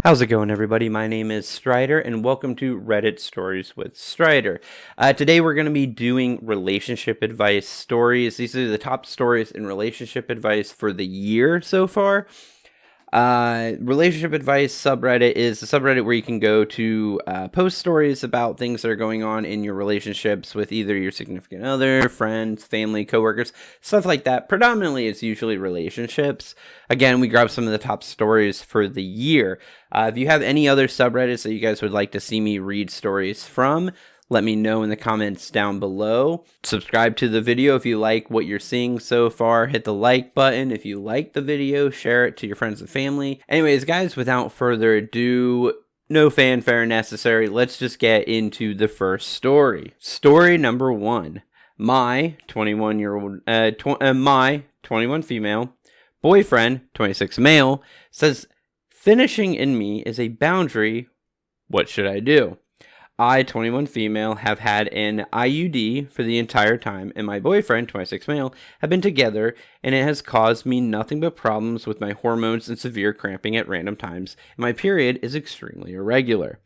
How's it going, everybody? My name is Stryder, and welcome to Reddit Stories with Stryder. Today we're going to be doing relationship advice stories. These are the top stories in relationship advice for the year so far. Relationship advice subreddit is a subreddit where you can go to post stories about things that are going on in your relationships with either your significant other, friends, family, coworkers, stuff like that. Predominantly, it's usually relationships. Again, we grab some of the top stories for the year. If you have any other subreddits that you guys would like to see me read stories from, let me know in the comments down below. Subscribe to the video if you like what you're seeing so far. Hit the like button if you like the video. Share it to your friends and family. Anyways, guys, without further ado, no fanfare necessary. Let's just get into the first story. Story number 1. My 21 female boyfriend, 26 male, says finishing in me is a boundary. What should I do? I, 21 female, have had an IUD for the entire time, and my boyfriend, 26 male, have been together, and it has caused me nothing but problems with my hormones and severe cramping at random times, and my period is extremely irregular.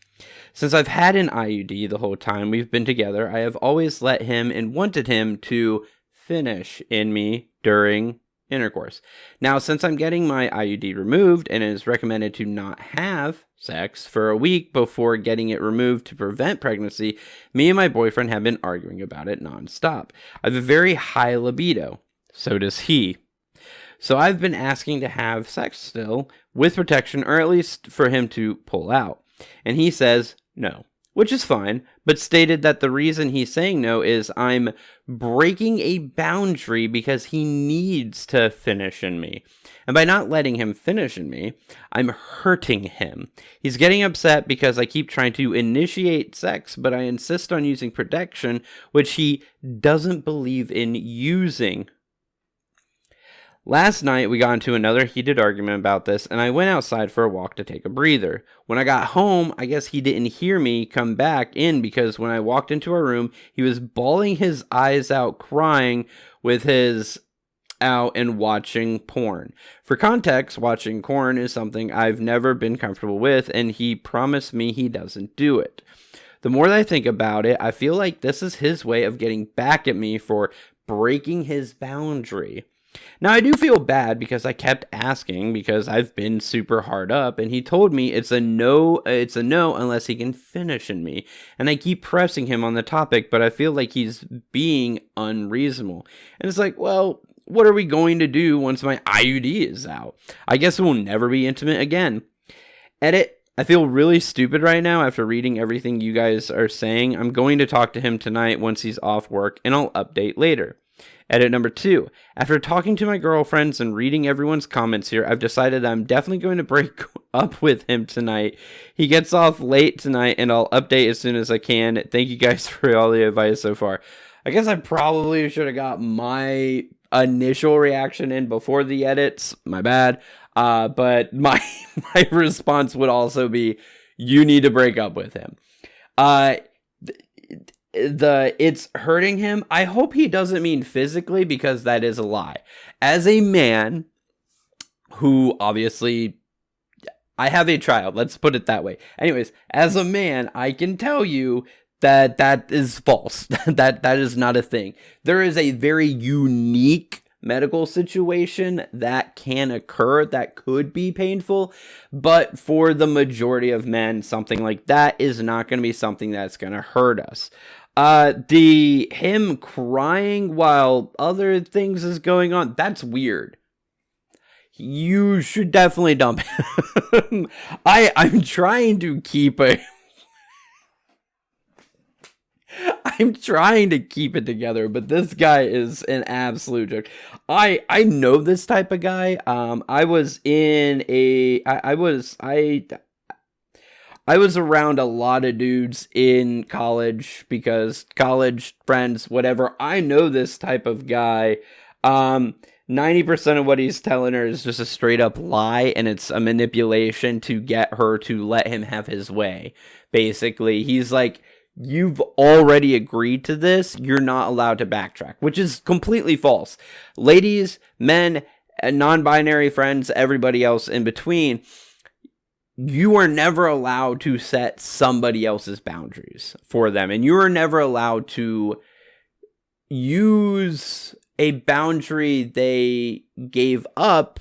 Since I've had an IUD the whole time we've been together, I have always let him and wanted him to finish in me during intercourse. Now, since I'm getting my IUD removed and it is recommended to not have sex for a week before getting it removed to prevent pregnancy, me and my boyfriend have been arguing about it nonstop. I have a very high libido. So does he. So I've been asking to have sex still with protection, or at least for him to pull out. And he says no, which is fine, but stated that the reason he's saying no is I'm breaking a boundary because he needs to finish in me. And by not letting him finish in me, I'm hurting him. He's getting upset because I keep trying to initiate sex, but I insist on using protection, which he doesn't believe in using. Last night, we got into another heated argument about this, and I went outside for a walk to take a breather. When I got home, I guess he didn't hear me come back in because when I walked into our room, he was bawling his eyes out, crying with his out and watching porn. For context, watching porn is something I've never been comfortable with, and he promised me he doesn't do it. The more that I think about it, I feel like this is his way of getting back at me for breaking his boundary. Now, I do feel bad because I kept asking because I've been super hard up, and he told me it's a no unless he can finish in me. And I keep pressing him on the topic, but I feel like he's being unreasonable. And it's like, well, what are we going to do once my IUD is out? I guess we'll never be intimate again. Edit. I feel really stupid right now after reading everything you guys are saying. I'm going to talk to him tonight once he's off work, and I'll update later. Edit number 2. After talking to my girlfriends and reading everyone's comments here, I've decided that I'm definitely going to break up with him tonight. He gets off late tonight, and I'll update as soon as I can. Thank you guys for all the advice so far. I guess I probably should have got my initial reaction in before the edits. My bad. But my response would also be, you need to break up with him. It's hurting him. I hope he doesn't mean physically, because that is a lie. As a man who obviously, I have a child, let's put it that way. Anyways, as a man, I can tell you that that is false. that is not a thing. There is a very unique medical situation that can occur that could be painful, but for the majority of men, something like that is not going to be something that's going to hurt us. Him crying while other things is going on, that's weird. You should definitely dump him. I'm trying to keep I'm trying to keep it together, but this guy is an absolute joke. I know this type of guy. I was around a lot of dudes in college because college friends, whatever. I know this type of guy. 90% of what he's telling her is just a straight up lie, and it's a manipulation to get her to let him have his way. Basically, he's like, you've already agreed to this, you're not allowed to backtrack, which is completely false. Ladies, men, non-binary friends, everybody else in between, you are never allowed to set somebody else's boundaries for them. And you are never allowed to use a boundary they gave up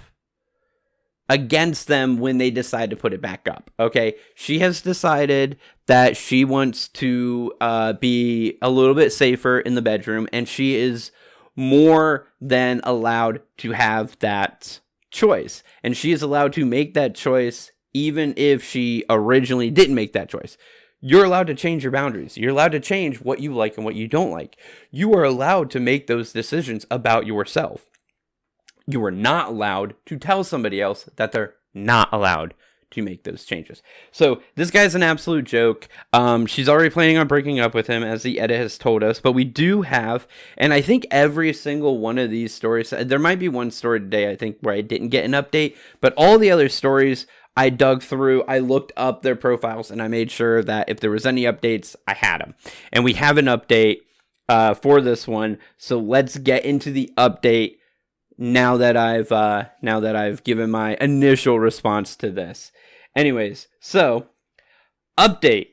against them when they decide to put it back up. Okay, she has decided that she wants to be a little bit safer in the bedroom, and she is more than allowed to have that choice. And she is allowed to make that choice even if she originally didn't make that choice. You're allowed to change your boundaries. You're allowed to change what you like and what you don't like. You are allowed to make those decisions about yourself. You are not allowed to tell somebody else that they're not allowed to make those changes. So this guy's an absolute joke. She's already planning on breaking up with him, as the edit has told us. But we do have, and I think every single one of these stories, there might be one story today, I think, where I didn't get an update. But all the other stories, I dug through, I looked up their profiles, and I made sure that if there was any updates, I had them. And we have an update for this one. So let's get into the update now that I've given my initial response to this. Anyways, so update.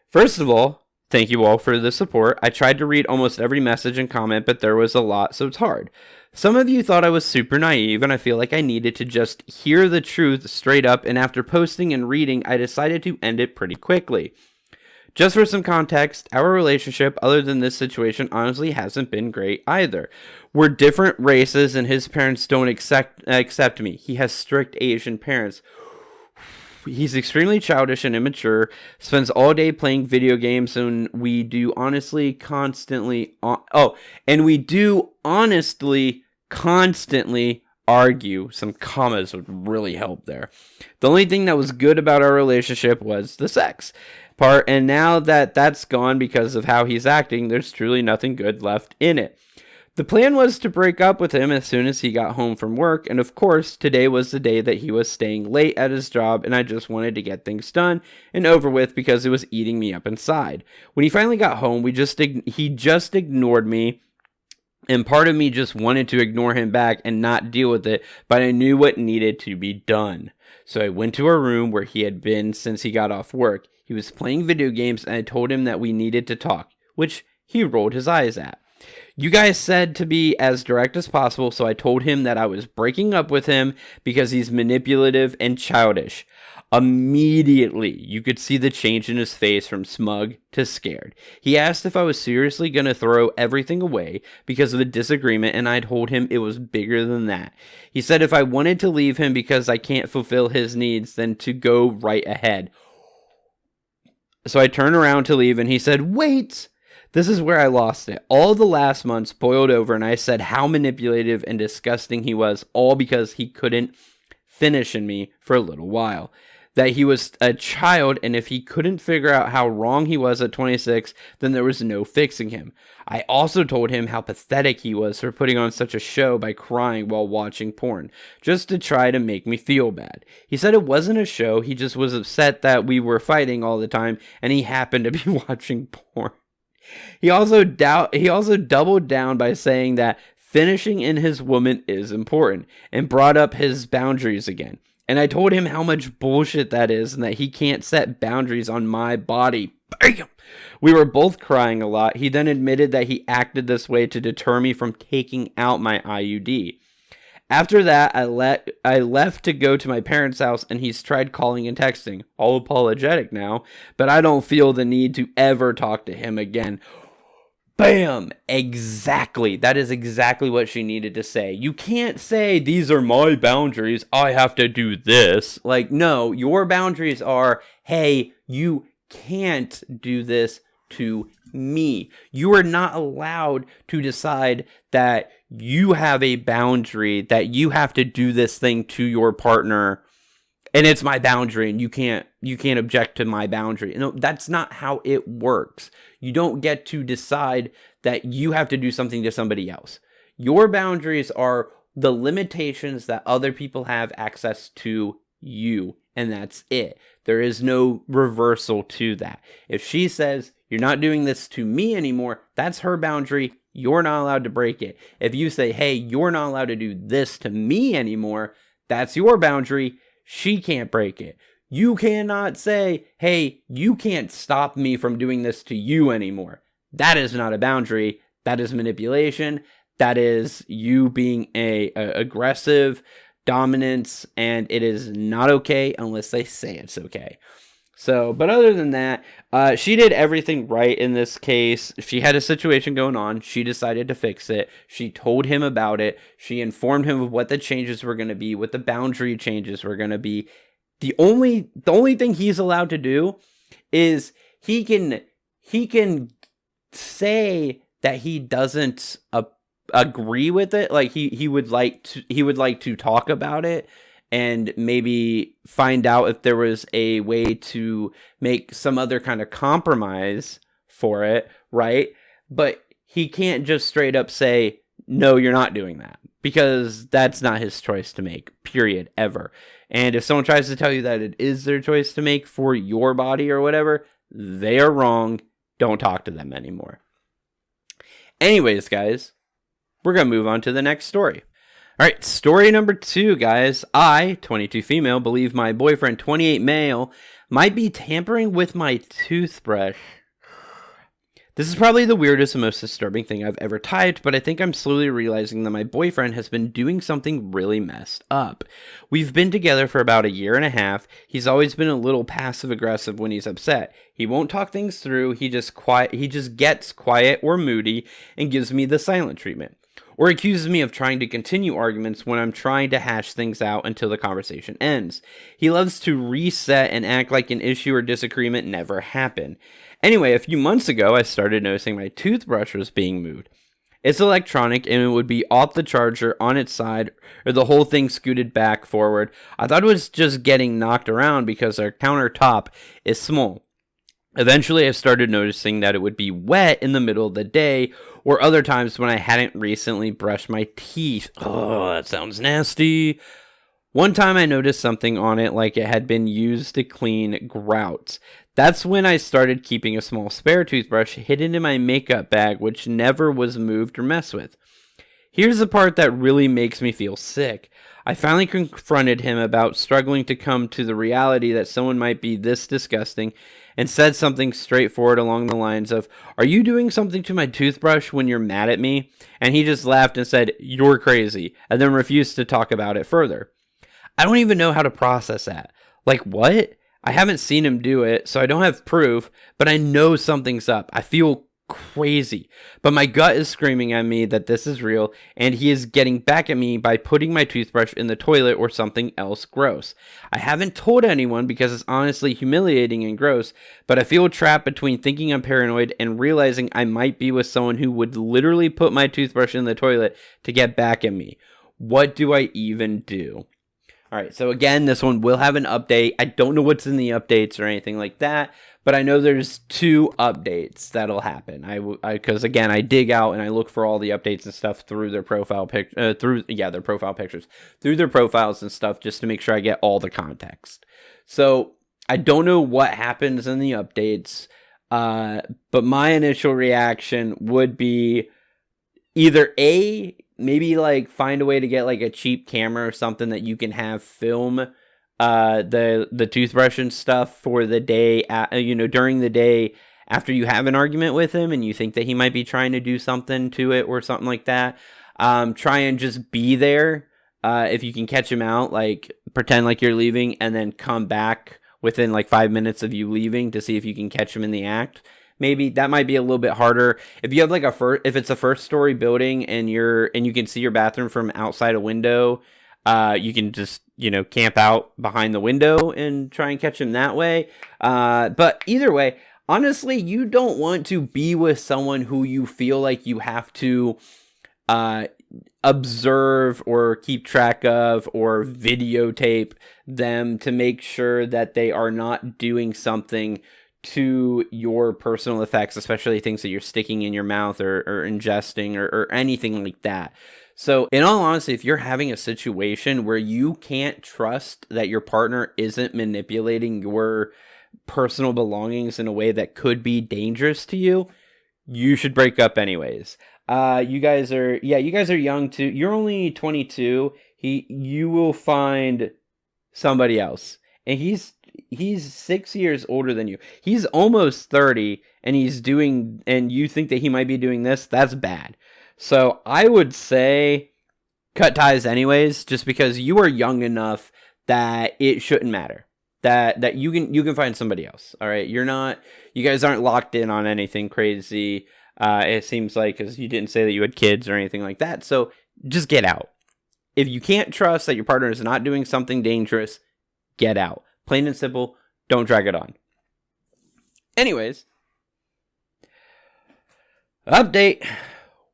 First of all, thank you all for the support. I tried to read almost every message and comment, but there was a lot, so it's hard. Some of you thought I was super naive, and I feel like I needed to just hear the truth straight up, and after posting and reading, I decided to end it pretty quickly. Just for some context, our relationship, other than this situation, honestly hasn't been great either. We're different races, and his parents don't accept me. He has strict Asian parents. He's extremely childish and immature, spends all day playing video games, and we do honestly constantly argue. Some commas would really help there. The only thing that was good about our relationship was the sex part, and now that that's gone because of how he's acting, there's truly nothing good left in it. The plan was to break up with him as soon as he got home from work, and of course, today was the day that he was staying late at his job, and I just wanted to get things done and over with because it was eating me up inside. When he finally got home, he just ignored me, and part of me just wanted to ignore him back and not deal with it, but I knew what needed to be done. So I went to our room where he had been since he got off work. He was playing video games, and I told him that we needed to talk, which he rolled his eyes at. You guys said to be as direct as possible, so I told him that I was breaking up with him because he's manipulative and childish. Immediately, you could see the change in his face from smug to scared. He asked if I was seriously going to throw everything away because of a disagreement, and I told him it was bigger than that. He said if I wanted to leave him because I can't fulfill his needs, then to go right ahead. So I turned around to leave, and he said, "Wait!" This is where I lost it. All the last months boiled over, and I said how manipulative and disgusting he was, all because he couldn't finish in me for a little while. That he was a child, and if he couldn't figure out how wrong he was at 26, then there was no fixing him. I also told him how pathetic he was for putting on such a show by crying while watching porn, just to try to make me feel bad. He said it wasn't a show, he just was upset that we were fighting all the time, and he happened to be watching porn. He also doubled down by saying that finishing in his woman is important, and brought up his boundaries again. And I told him how much bullshit that is, and that he can't set boundaries on my body. Bam! We were both crying a lot. He then admitted that he acted this way to deter me from taking out my IUD. After that, I left to go to my parents' house, and he's tried calling and texting. All apologetic now, but I don't feel the need to ever talk to him again. Bam! Exactly. That is exactly what she needed to say. You can't say, these are my boundaries, I have to do this. Like, no, your boundaries are, hey, you can't do this to me. You are not allowed to decide that you have a boundary, that you have to do this thing to your partner, and it's my boundary, and you can't object to my boundary. No, that's not how it works. You don't get to decide that you have to do something to somebody else. Your boundaries are the limitations that other people have access to you, and that's it. There is no reversal to that. If she says, you're not doing this to me anymore, that's her boundary. You're not allowed to break it. If you say, hey, you're not allowed to do this to me anymore, that's your boundary. She can't break it. You cannot say, hey, you can't stop me from doing this to you anymore. That is not a boundary. That is manipulation. That is you being a aggressive dominance, and it is not okay unless they say it's okay. So, but other than that, she did everything right in this case. She had a situation going on. She decided to fix it. She told him about it. She informed him of what the changes were going to be, what the boundary changes were going to be. The only thing he's allowed to do is he can say that he doesn't agree with it. Like he would like to talk about it and maybe find out if there was a way to make some other kind of compromise for it, right? But he can't just straight up say, no, you're not doing that, because that's not his choice to make, period, ever. And if someone tries to tell you that it is their choice to make for your body or whatever, they are wrong. Don't talk to them anymore. Anyways, guys, we're going to move on to the next story. All right, story number 2, guys. I, 22 female, believe my boyfriend, 28 male, might be tampering with my toothbrush. This is probably the weirdest and most disturbing thing I've ever typed, but I think I'm slowly realizing that my boyfriend has been doing something really messed up. We've been together for about 1.5 years. He's always been a little passive-aggressive when he's upset. He won't talk things through. He just gets quiet or moody and gives me the silent treatment, or accuses me of trying to continue arguments when I'm trying to hash things out until the conversation ends. He loves to reset and act like an issue or disagreement never happened. Anyway, a few months ago, I started noticing my toothbrush was being moved. It's electronic, and it would be off the charger on its side, or the whole thing scooted back forward. I thought it was just getting knocked around because our countertop is small. Eventually, I started noticing that it would be wet in the middle of the day, or other times when I hadn't recently brushed my teeth. Oh, that sounds nasty. One time I noticed something on it like it had been used to clean grouts. That's when I started keeping a small spare toothbrush hidden in my makeup bag, which never was moved or messed with. Here's the part that really makes me feel sick. I finally confronted him about struggling to come to the reality that someone might be this disgusting, and said something straightforward along the lines of, "Are you doing something to my toothbrush when you're mad at me?" And he just laughed and said, "You're crazy," and then refused to talk about it further. I don't even know how to process that. Like, what? I haven't seen him do it, so I don't have proof, but I know something's up. I feel crazy, but my gut is screaming at me that this is real, and he is getting back at me by putting my toothbrush in the toilet or something else gross. I haven't told anyone because it's honestly humiliating and gross, but I feel trapped between thinking I'm paranoid and realizing I might be with someone who would literally put my toothbrush in the toilet to get back at me. What do I even do? All right, so again, this one will have an update. I don't know what's in the updates or anything like that, but I know there's 2 updates that'll happen. Because again, I dig out and I look for all the updates and stuff through their profile their profile pictures, through their profiles and stuff, just to make sure I get all the context. So I don't know what happens in the updates, but my initial reaction would be either maybe like find a way to get like a cheap camera or something that you can have film the toothbrush and stuff for the day, during the day after you have an argument with him and you think that he might be trying to do something to it or something like that. Try and just be there. If you can catch him out, like pretend like you're leaving and then come back within like 5 minutes of you leaving to see if you can catch him in the act. Maybe that might be a little bit harder. If you have like if it's a 1st-story building and you can see your bathroom from outside a window, you can just, camp out behind the window and try and catch him that way. But either way, honestly, you don't want to be with someone who you feel like you have to observe or keep track of or videotape them to make sure that they are not doing something to your personal effects, especially things that you're sticking in your mouth or ingesting or anything like that. So in all honesty, if you're having a situation where you can't trust that your partner isn't manipulating your personal belongings in a way that could be dangerous to you, you should break up anyways. You guys are young too. You're only 22. You will find somebody else. And he's 6 years older than you. He's almost 30, and you think that he might be doing this. That's bad. So I would say cut ties anyways, just because you are young enough that it shouldn't matter. That you can find somebody else. All right, you guys aren't locked in on anything crazy. It seems like, because you didn't say that you had kids or anything like that. So just get out. If you can't trust that your partner is not doing something dangerous, get out. Plain and simple. Don't drag it on. Anyways, update.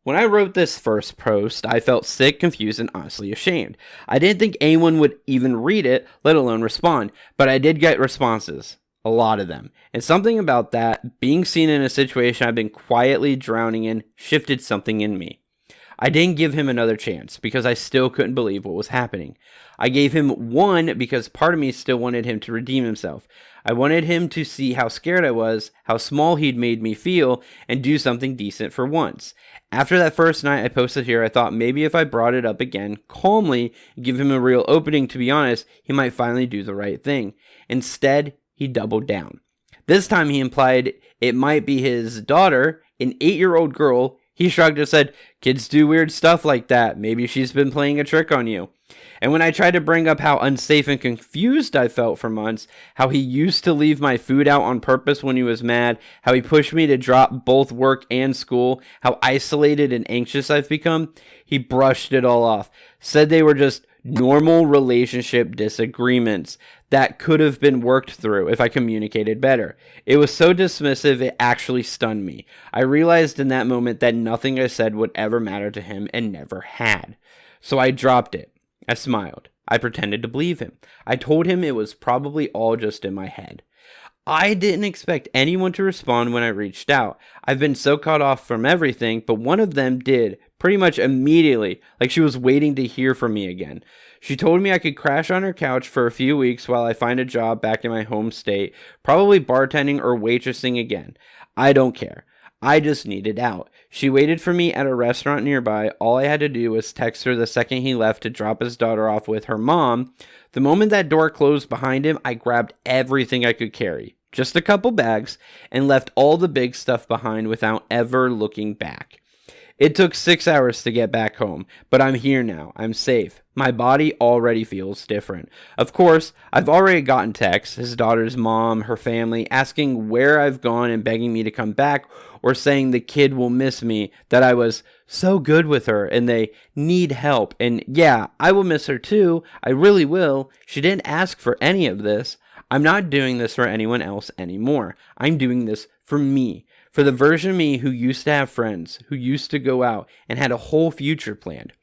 When I wrote this first post, I felt sick, confused, and honestly ashamed. I didn't think anyone would even read it, let alone respond, but I did get responses. A lot of them. And something about that, being seen in a situation I've been quietly drowning in, shifted something in me. I didn't give him another chance because I still couldn't believe what was happening. I gave him one because part of me still wanted him to redeem himself. I wanted him to see how scared I was, how small he'd made me feel, and do something decent for once. After that first night I posted here, I thought maybe if I brought it up again, calmly, give him a real opening, to be honest, he might finally do the right thing. Instead, he doubled down. This time he implied it might be his daughter, an 8-year-old girl. He shrugged and said, "Kids do weird stuff like that. Maybe she's been playing a trick on you." And when I tried to bring up how unsafe and confused I felt for months, how he used to leave my food out on purpose when he was mad, how he pushed me to drop both work and school, how isolated and anxious I've become, he brushed it all off. Said they were just normal relationship disagreements that could have been worked through if I communicated better. It was so dismissive, it actually stunned me. I realized in that moment that nothing I said would ever matter to him and never had. So I dropped it. I smiled. I pretended to believe him. I told him it was probably all just in my head. I didn't expect anyone to respond when I reached out. I've been so caught off from everything, but one of them did, pretty much immediately, like she was waiting to hear from me again. She told me I could crash on her couch for a few weeks while I find a job back in my home state, probably bartending or waitressing again. I don't care. I just needed out. She waited for me at a restaurant nearby. All I had to do was text her the second he left to drop his daughter off with her mom. The moment that door closed behind him, I grabbed everything I could carry, just a couple bags, and left all the big stuff behind without ever looking back. It took 6 hours to get back home, but I'm here now. I'm safe. My body already feels different. Of course, I've already gotten texts, his daughter's mom, her family, asking where I've gone and begging me to come back, or saying the kid will miss me, that I was so good with her and they need help. And yeah, I will miss her too. I really will. She didn't ask for any of this. I'm not doing this for anyone else anymore. I'm doing this for me. For the version of me who used to have friends, who used to go out and had a whole future planned.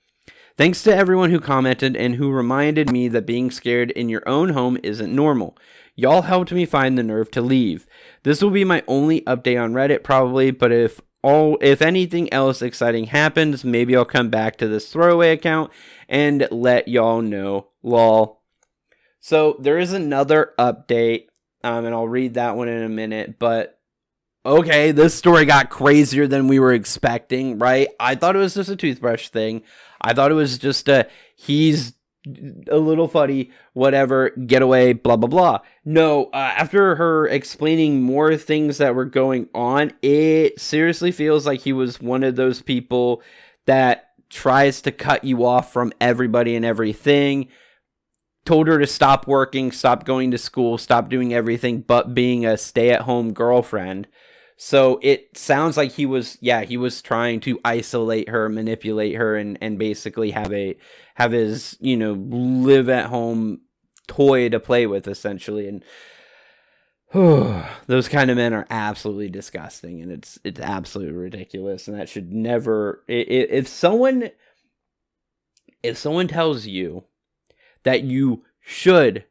Thanks to everyone who commented and who reminded me that being scared in your own home isn't normal. Y'all helped me find the nerve to leave. This will be my only update on Reddit probably, but if anything else exciting happens, maybe I'll come back to this throwaway account and let y'all know. Lol. So there is another update, and I'll read that one in a minute, but okay, this story got crazier than we were expecting, right? I thought it was just a toothbrush thing. I thought it was just he's a little funny, whatever, get away, blah, blah, blah. No, after her explaining more things that were going on, it seriously feels like he was one of those people that tries to cut you off from everybody and everything. Told her to stop working, stop going to school, stop doing everything but being a stay-at-home girlfriend. So it sounds like he was trying to isolate her, manipulate her, and basically have his, live at home toy to play with, essentially. And those kind of men are absolutely disgusting, and it's absolutely ridiculous, and that should never. If someone tells you that you should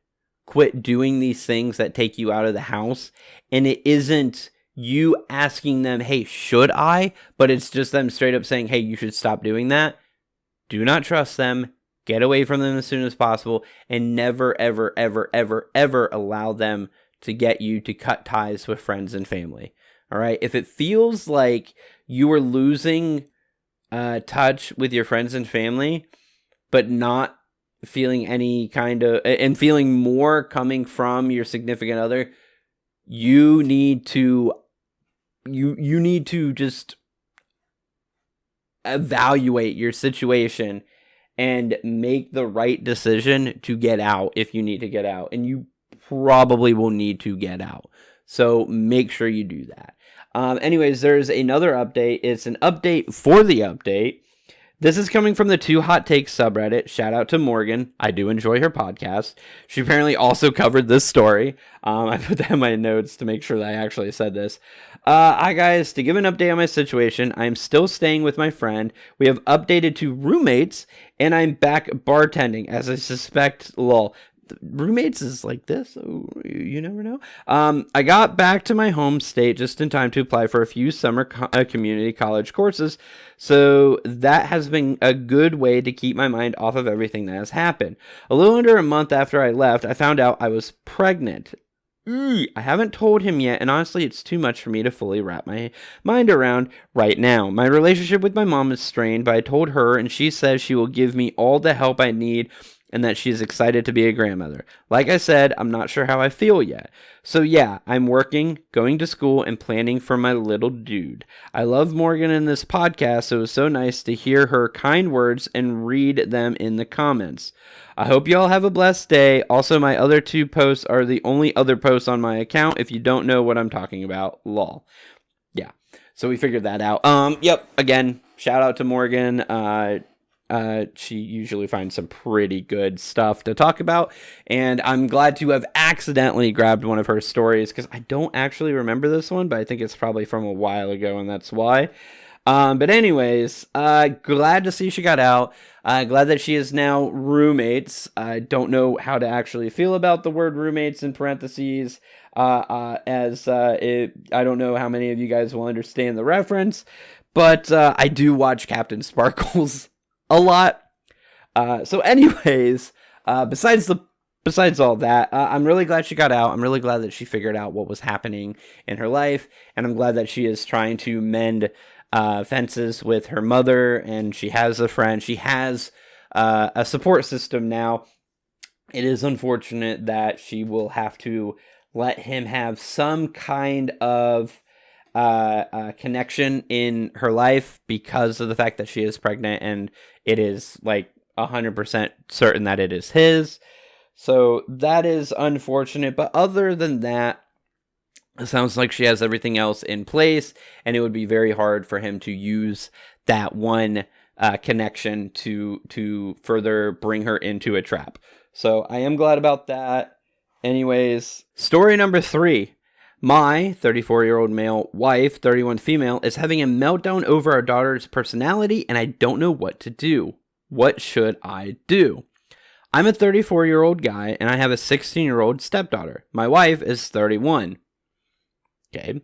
quit doing these things that take you out of the house, and it isn't you asking them, hey, should I? But it's just them straight up saying, hey, you should stop doing that. Do not trust them. Get away from them as soon as possible. And never, ever, ever, ever, ever allow them to get you to cut ties with friends and family. All right? If it feels like you are losing touch with your friends and family, but not feeling any kind of, and feeling more coming from your significant other, you need to just evaluate your situation and make the right decision to get out if you need to get out. And you probably will need to get out. So make sure you do that. Anyways, there's another update. It's an update for the update. This is coming from the Two Hot Takes subreddit. Shout out to Morgan. I do enjoy her podcast. She apparently also covered this story. I put that in my notes to make sure that I actually said this. Hi guys, to give an update on my situation, I'm still staying with my friend. We have updated to roommates, and I'm back bartending, as I suspect, lol. Roommates is like this, so you never know. I got back to my home state just in time to apply for a few summer community college courses, so that has been a good way to keep my mind off of everything that has happened. A little under a month after I left, I found out I was pregnant. I haven't told him yet, and honestly, it's too much for me to fully wrap my mind around right now. My relationship with my mom is strained, but I told her, and she says she will give me all the help I need and that she's excited to be a grandmother. Like I said, I'm not sure how I feel yet. So yeah, I'm working, going to school, and planning for my little dude. I love Morgan in this podcast, so it was so nice to hear her kind words and read them in the comments. I hope you all have a blessed day. Also, my other two posts are the only other posts on my account, if you don't know what I'm talking about, lol. Yeah, so we figured that out. Yep, again, shout out to Morgan. She usually finds some pretty good stuff to talk about, and I'm glad to have accidentally grabbed one of her stories, because I don't actually remember this one, but I think it's probably from a while ago, and that's why. But anyways, glad to see she got out. Glad that she is now roommates. I don't know how to actually feel about the word roommates in parentheses, I don't know how many of you guys will understand the reference, but I do watch Captain Sparkles a lot. So anyways, besides all that, I'm really glad she got out. I'm really glad that she figured out what was happening in her life, and I'm glad that she is trying to mend fences with her mother, and she has a friend. She has a support system now. It is unfortunate that she will have to let him have some kind of connection in her life because of the fact that she is pregnant, and it is like 100% certain that it is his. So that is unfortunate. But other than that, it sounds like she has everything else in place, and it would be very hard for him to use that one connection to further bring her into a trap. So I am glad about that. Anyways, story number 3. My 34-year-old male wife, 31 female, is having a meltdown over our daughter's personality, and I don't know what to do. What should I do? I'm a 34-year-old guy, and I have a 16-year-old stepdaughter. My wife is 31. Okay.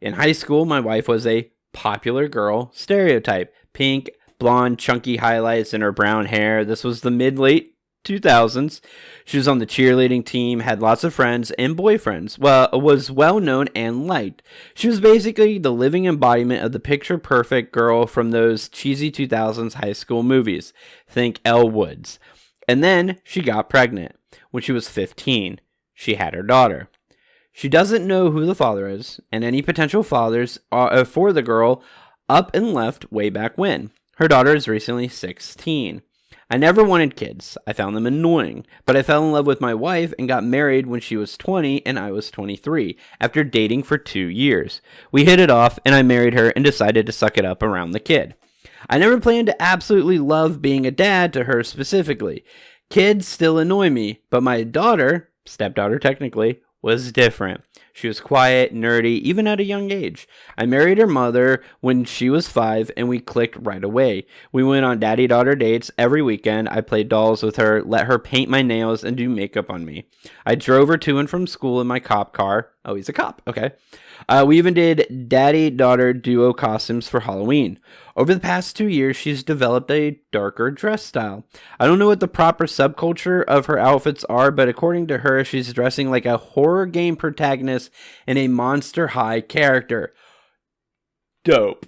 In high school, my wife was a popular girl stereotype. Pink, blonde, chunky highlights in her brown hair. This was the mid-late 2000s. She was on the cheerleading team, had lots of friends and boyfriends. Was well known and liked. She was basically the living embodiment of the picture perfect girl from those cheesy 2000s high school movies. Think Elle Woods. And then she got pregnant. When she was 15, she had her daughter. She doesn't know who the father is, and any potential fathers for the girl up and left way back when. Her daughter is recently 16. I never wanted kids. I found them annoying. But I fell in love with my wife and got married when she was 20 and I was 23, after dating for 2 years. We hit it off, and I married her and decided to suck it up around the kid. I never planned to absolutely love being a dad to her specifically. Kids still annoy me, but my daughter, stepdaughter technically, was different. She was quiet, nerdy, even at a young age. I married her mother when she was 5, and we clicked right away. We went on daddy-daughter dates every weekend. I played dolls with her, let her paint my nails, and do makeup on me. I drove her to and from school in my cop car. Oh, he's a cop. Okay. We even did daddy-daughter duo costumes for Halloween. Over the past 2 years, she's developed a darker dress style. I don't know what the proper subculture of her outfits are, but according to her, she's dressing like a horror game protagonist and a Monster High character. Dope.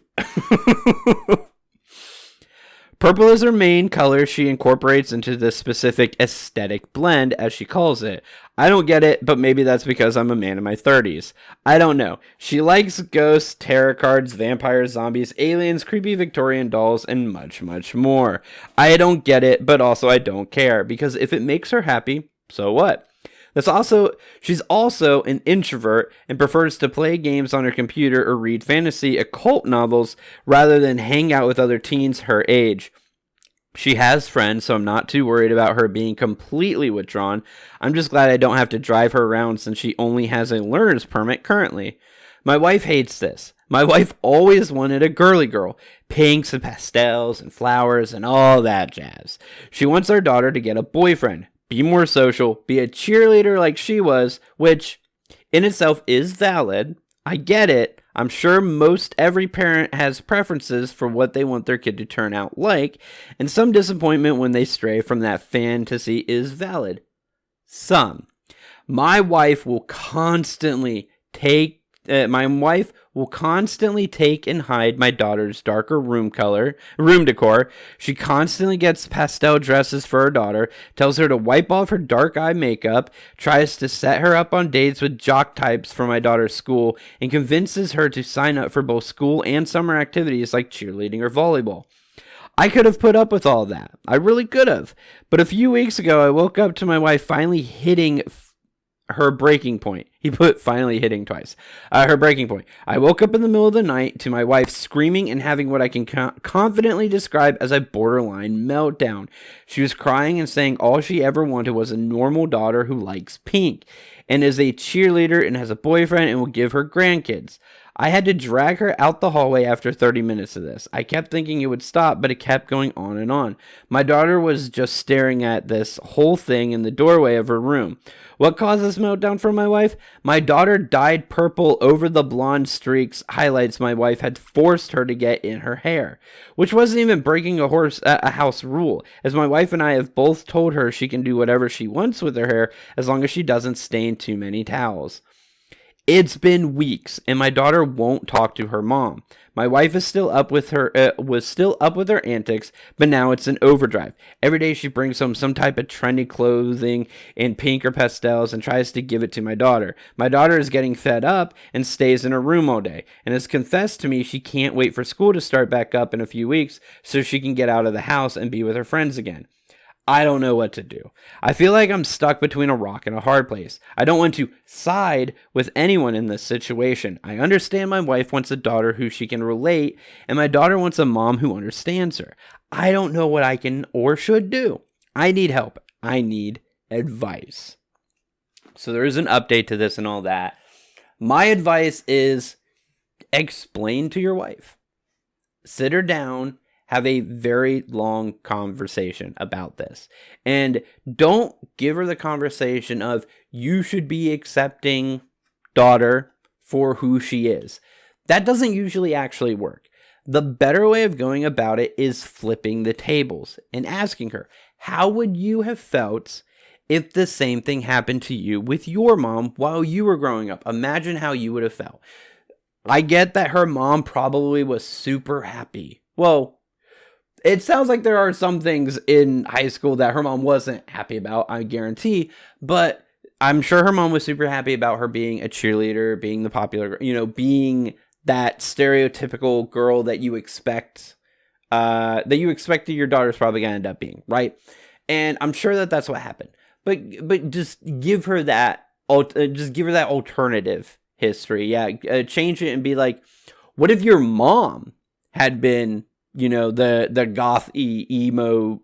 Purple is her main color she incorporates into this specific aesthetic blend, as she calls it. I don't get it, but maybe that's because I'm a man in my 30s. I don't know. She likes ghosts, tarot cards, vampires, zombies, aliens, creepy Victorian dolls, and much, much more. I don't get it, but also I don't care, because if it makes her happy, so what? She's also an introvert and prefers to play games on her computer or read fantasy occult novels rather than hang out with other teens her age. She has friends, so I'm not too worried about her being completely withdrawn. I'm just glad I don't have to drive her around since she only has a learner's permit currently. My wife hates this. My wife always wanted a girly girl, pinks and pastels and flowers and all that jazz. She wants our daughter to get a boyfriend, be more social, be a cheerleader like she was, which in itself is valid. I get it. I'm sure most every parent has preferences for what they want their kid to turn out like, and some disappointment when they stray from that fantasy is valid. Some. My wife will constantly take and hide my daughter's darker room decor. She constantly gets pastel dresses for her daughter, tells her to wipe off her dark eye makeup, tries to set her up on dates with jock types for my daughter's school, and convinces her to sign up for both school and summer activities like cheerleading or volleyball. I could have put up with all that. I really could have. But a few weeks ago, I woke up to my wife finally hitting her breaking point. He put finally hitting twice. Her breaking point. I woke up in the middle of the night to my wife screaming and having what I can confidently describe as a borderline meltdown. She was crying and saying all she ever wanted was a normal daughter who likes pink and is a cheerleader and has a boyfriend and will give her grandkids. I had to drag her out the hallway after 30 minutes of this. I kept thinking it would stop, but it kept going on and on. My daughter was just staring at this whole thing in the doorway of her room. What caused this meltdown for my wife? My daughter dyed purple over the blonde streaks highlights my wife had forced her to get in her hair, which wasn't even breaking a house rule, as my wife and I have both told her she can do whatever she wants with her hair as long as she doesn't stain too many towels. It's been weeks, and my daughter won't talk to her mom. My wife is still up with her antics, but now it's an overdrive. Every day she brings home some type of trendy clothing in pink or pastels and tries to give it to my daughter. My daughter is getting fed up and stays in her room all day, and has confessed to me she can't wait for school to start back up in a few weeks so she can get out of the house and be with her friends again. I don't know what to do. I feel like I'm stuck between a rock and a hard place. I don't want to side with anyone in this situation. I understand my wife wants a daughter who she can relate, and my daughter wants a mom who understands her. I don't know what I can or should do. I need help. I need advice. So there is an update to this and all that. My advice is explain to your wife. Sit her down. Have a very long conversation about this. And don't give her the conversation of, you should be accepting daughter for who she is. That doesn't usually actually work. The better way of going about it is flipping the tables and asking her, how would you have felt if the same thing happened to you with your mom while you were growing up? Imagine how you would have felt. I get that her mom probably was super happy. Well, it sounds like there are some things in high school that her mom wasn't happy about, I guarantee, but I'm sure her mom was super happy about her being a cheerleader, being the popular, being that stereotypical girl that you expect, that your daughter's probably going to end up being, right? And I'm sure that that's what happened. But just give her that, alternative history. Yeah, change it and be like, what if your mom had been, the goth emo,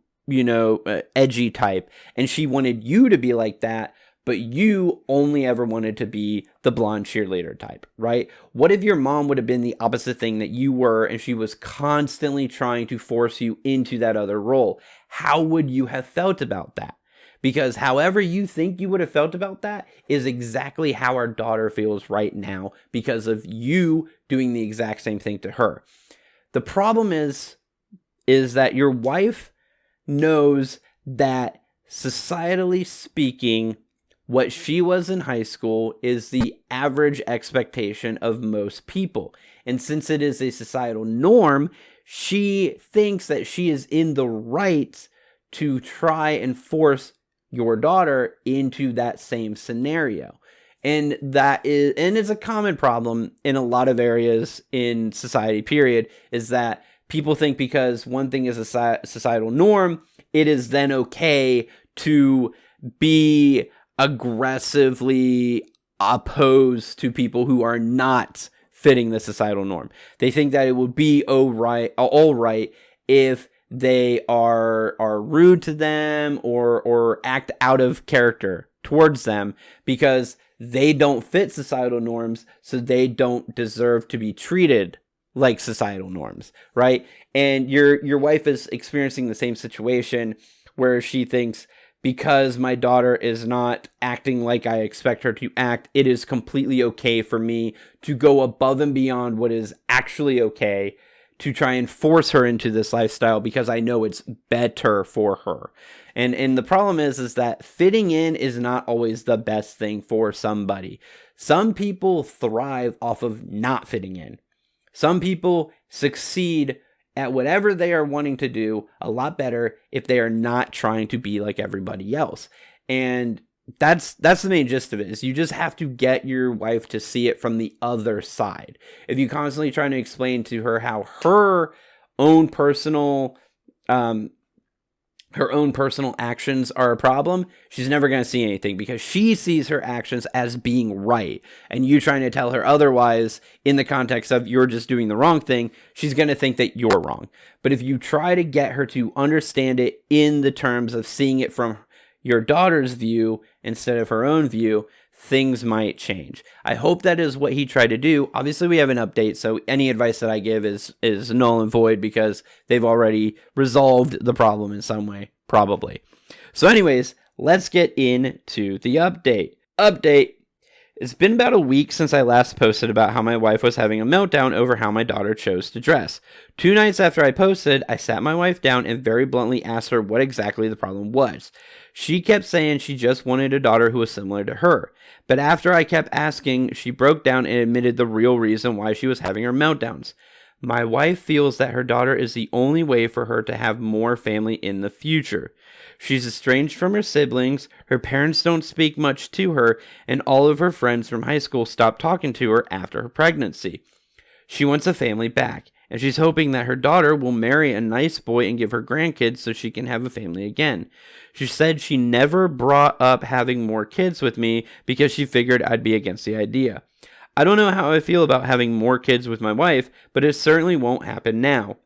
edgy type, and she wanted you to be like that, but you only ever wanted to be the blonde cheerleader type, right? What if your mom would have been the opposite thing that you were, and she was constantly trying to force you into that other role? How would you have felt about that? Because however you think you would have felt about that is exactly how our daughter feels right now because of you doing the exact same thing to her. The problem is that your wife knows that, societally speaking, what she was in high school is the average expectation of most people. And since it is a societal norm, she thinks that she is in the right to try and force your daughter into that same scenario. And it's a common problem in a lot of areas in society, period, is that people think because one thing is a societal norm, it is then okay to be aggressively opposed to people who are not fitting the societal norm. They think that it would be all right if they are rude to them or act out of character towards them because they don't fit societal norms, so they don't deserve to be treated like societal norms, right? And your wife is experiencing the same situation where she thinks, because my daughter is not acting like I expect her to act, it is completely okay for me to go above and beyond what is actually okay to try and force her into this lifestyle because I know it's better for her. And the problem is that fitting in is not always the best thing for somebody. Some people thrive off of not fitting in. Some people succeed at whatever they are wanting to do a lot better if they are not trying to be like everybody else. And that's the main gist of it, is you just have to get your wife to see it from the other side. If you constantly trying to explain to her how her own personal actions are a problem, she's never going to see anything because she sees her actions as being right. And you trying to tell her otherwise in the context of you're just doing the wrong thing, she's going to think that you're wrong. But if you try to get her to understand it in the terms of seeing it from your daughter's view instead of her own view, things might change. I hope that is what he tried to do. Obviously, we have an update, so any advice that I give is null and void because they've already resolved the problem in some way, probably. So anyways, let's get into the update. It's been about a week since I last posted about how my wife was having a meltdown over how my daughter chose to dress. 2 nights after I posted, I sat my wife down and very bluntly asked her what exactly the problem was. She kept saying she just wanted a daughter who was similar to her. But after I kept asking, she broke down and admitted the real reason why she was having her meltdowns. My wife feels that her daughter is the only way for her to have more family in the future. She's estranged from her siblings, her parents don't speak much to her, and all of her friends from high school stopped talking to her after her pregnancy. She wants a family back, and she's hoping that her daughter will marry a nice boy and give her grandkids so she can have a family again. She said she never brought up having more kids with me because she figured I'd be against the idea. I don't know how I feel about having more kids with my wife, but it certainly won't happen now.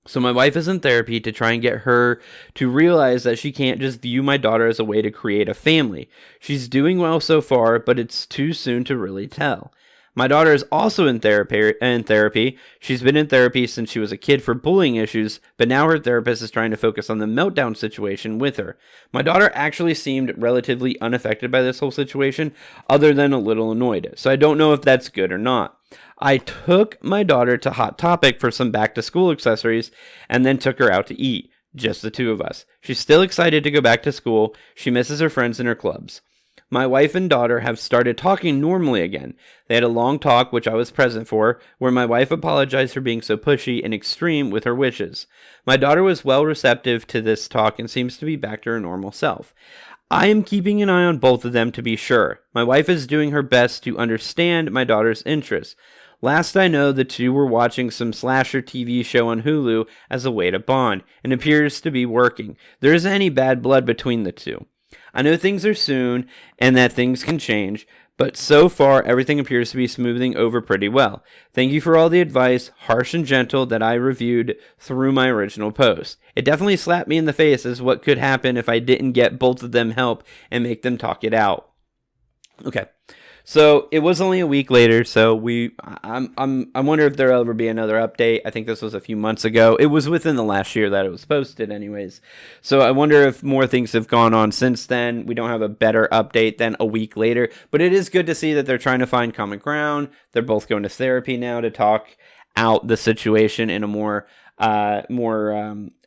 So my wife is in therapy to try and get her to realize that she can't just view my daughter as a way to create a family. She's doing well so far, but it's too soon to really tell. My daughter is also in therapy. She's been in therapy since she was a kid for bullying issues, but now her therapist is trying to focus on the meltdown situation with her. My daughter actually seemed relatively unaffected by this whole situation, other than a little annoyed. So I don't know if that's good or not. I took my daughter to Hot Topic for some back-to-school accessories and then took her out to eat. Just the two of us. She's still excited to go back to school. She misses her friends and her clubs. My wife and daughter have started talking normally again. They had a long talk, which I was present for, where my wife apologized for being so pushy and extreme with her wishes. My daughter was well receptive to this talk and seems to be back to her normal self. I am keeping an eye on both of them to be sure. My wife is doing her best to understand my daughter's interests. Last I know, the two were watching some slasher TV show on Hulu as a way to bond, and appears to be working. There isn't any bad blood between the two. I know things are soon, and that things can change, but so far everything appears to be smoothing over pretty well. Thank you for all the advice, harsh and gentle, that I reviewed through my original post. It definitely slapped me in the face as what could happen if I didn't get both of them help and make them talk it out. Okay. So it was only a week later, so I wonder if there'll ever be another update. I think this was a few months ago. It was within the last year that it was posted anyways. So I wonder if more things have gone on since then. We don't have a better update than a week later, but it is good to see that they're trying to find common ground. They're both going to therapy now to talk out the situation in a more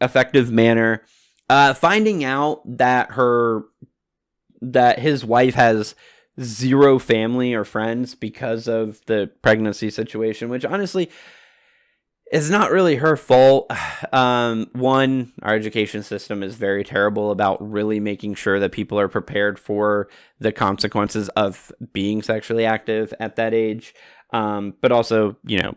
effective manner. Finding out that his wife has zero family or friends because of the pregnancy situation, which honestly, It's not really her fault. One, our education system is very terrible about really making sure that people are prepared for the consequences of being sexually active at that age. But also, you're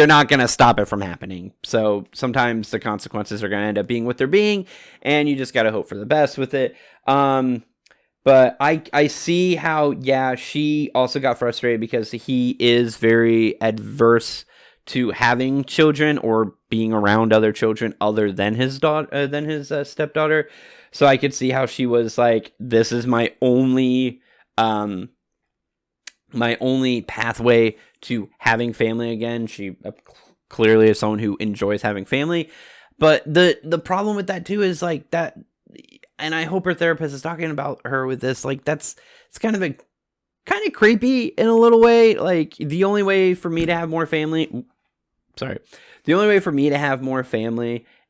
not going to stop it from happening. So sometimes the consequences are going to end up being what they're being, and you just got to hope for the best with it. But I see how, yeah, she also got frustrated because he is very adverse to having children or being around other children other than his daughter, than his stepdaughter. So I could see how she was like, this is my only pathway to having family again. She clearly is someone who enjoys having family. But the problem with that too is like that, and I hope her therapist is talking about her with this, like it's kind of creepy in a little way. Like the only way for me to have more family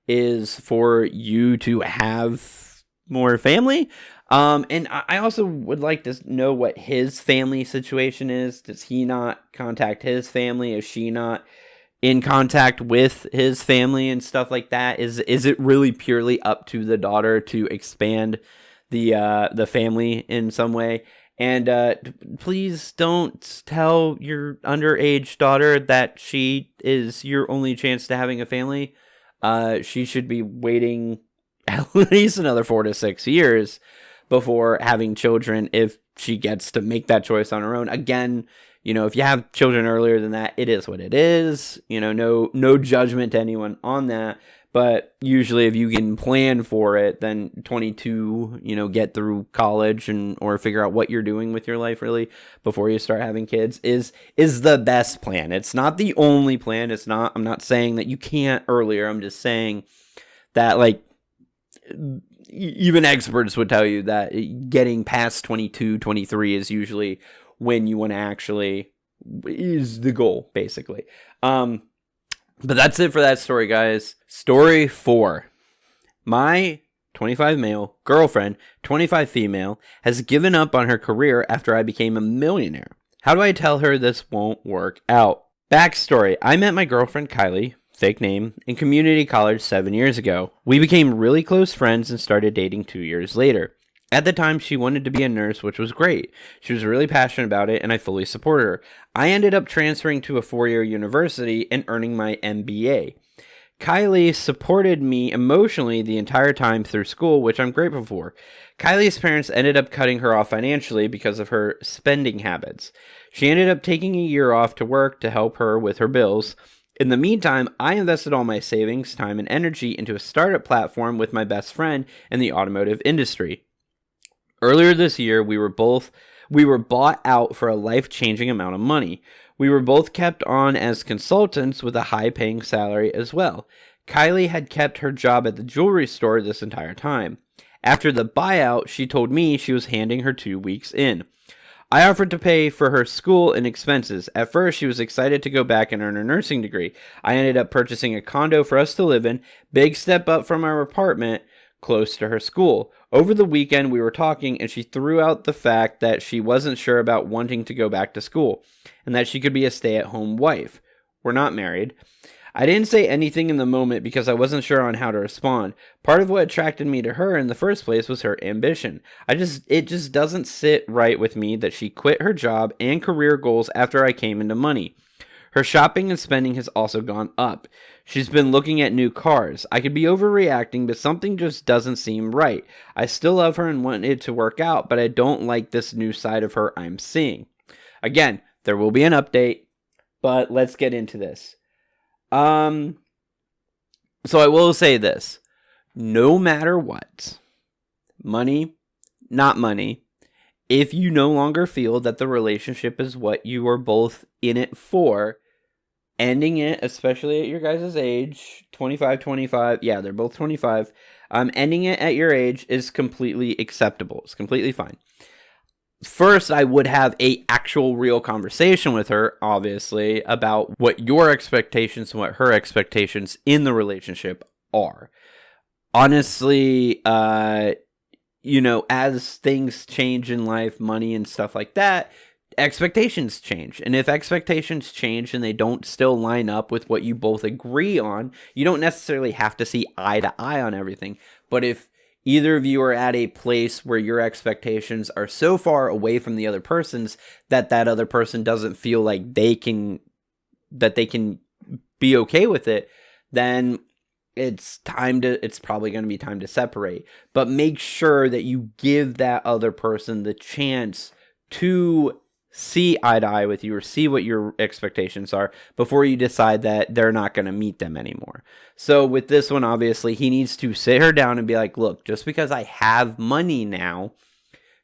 is for you to have more family. And I also would like to know what his family situation is. Does he not contact his family? Is she not in contact with his family and stuff like that? Is it really purely up to the daughter to expand the family in some way? And please don't tell your underage daughter that she is your only chance to having a family. She should be waiting at least another 4 to 6 years before having children if she gets to make that choice on her own. Again, if you have children earlier than that, it is what it is. No judgment to anyone on that. But usually if you can plan for it, then 22, get through college or figure out what you're doing with your life really before you start having kids is the best plan. It's not the only plan. I'm not saying that you can't earlier. I'm just saying that like even experts would tell you that getting past 22, 23 is usually when you want to actually is the goal basically. But that's it for that story, guys. Story 4. My 25 male girlfriend, 25 female, has given up on her career after I became a millionaire. How do I tell her this won't work out? Backstory. I met my girlfriend Kylie, fake name, in community college 7 years ago. We became really close friends and started dating 2 years later. At the time, she wanted to be a nurse, which was great. She was really passionate about it, and I fully supported her. I ended up transferring to a 4-year university and earning my MBA. Kylie supported me emotionally the entire time through school, which I'm grateful for. Kylie's parents ended up cutting her off financially because of her spending habits. She ended up taking a year off to work to help her with her bills. In the meantime, I invested all my savings, time, and energy into a startup platform with my best friend in the automotive industry. Earlier this year, we were bought out for a life-changing amount of money. We were both kept on as consultants with a high-paying salary as well. Kylie had kept her job at the jewelry store this entire time. After the buyout, she told me she was handing her 2 weeks in. I offered to pay for her school and expenses. At first, she was excited to go back and earn her nursing degree. I ended up purchasing a condo for us to live in, big step up from our apartment, close to her school. Over the weekend, we were talking, and she threw out the fact that she wasn't sure about wanting to go back to school, and that she could be a stay-at-home wife. We're not married. I didn't say anything in the moment because I wasn't sure on how to respond. Part of what attracted me to her in the first place was her ambition. It just doesn't sit right with me that she quit her job and career goals after I came into money. Her shopping and spending has also gone up. She's been looking at new cars. I could be overreacting, but something just doesn't seem right. I still love her and want it to work out, but I don't like this new side of her I'm seeing. Again, there will be an update, but let's get into this. So I will say this. No matter what, money, not money, if you no longer feel that the relationship is what you are both in it for, ending it, especially at your guys' age, 25, yeah, they're both 25, ending it at your age is completely acceptable. It's completely fine. First, I would have a actual real conversation with her, obviously, about what your expectations and what her expectations in the relationship are. Honestly, as things change in life, money and stuff like that, expectations change. And if expectations change and they don't still line up with what you both agree on, you don't necessarily have to see eye to eye on everything. But if either of you are at a place where your expectations are so far away from the other person's that that other person doesn't feel like they can be okay with it, then it's probably going to be time to separate. But make sure that you give that other person the chance to see eye to eye with you or see what your expectations are before you decide that they're not going to meet them anymore. So with this one, obviously, he needs to sit her down and be like, look, just because I have money now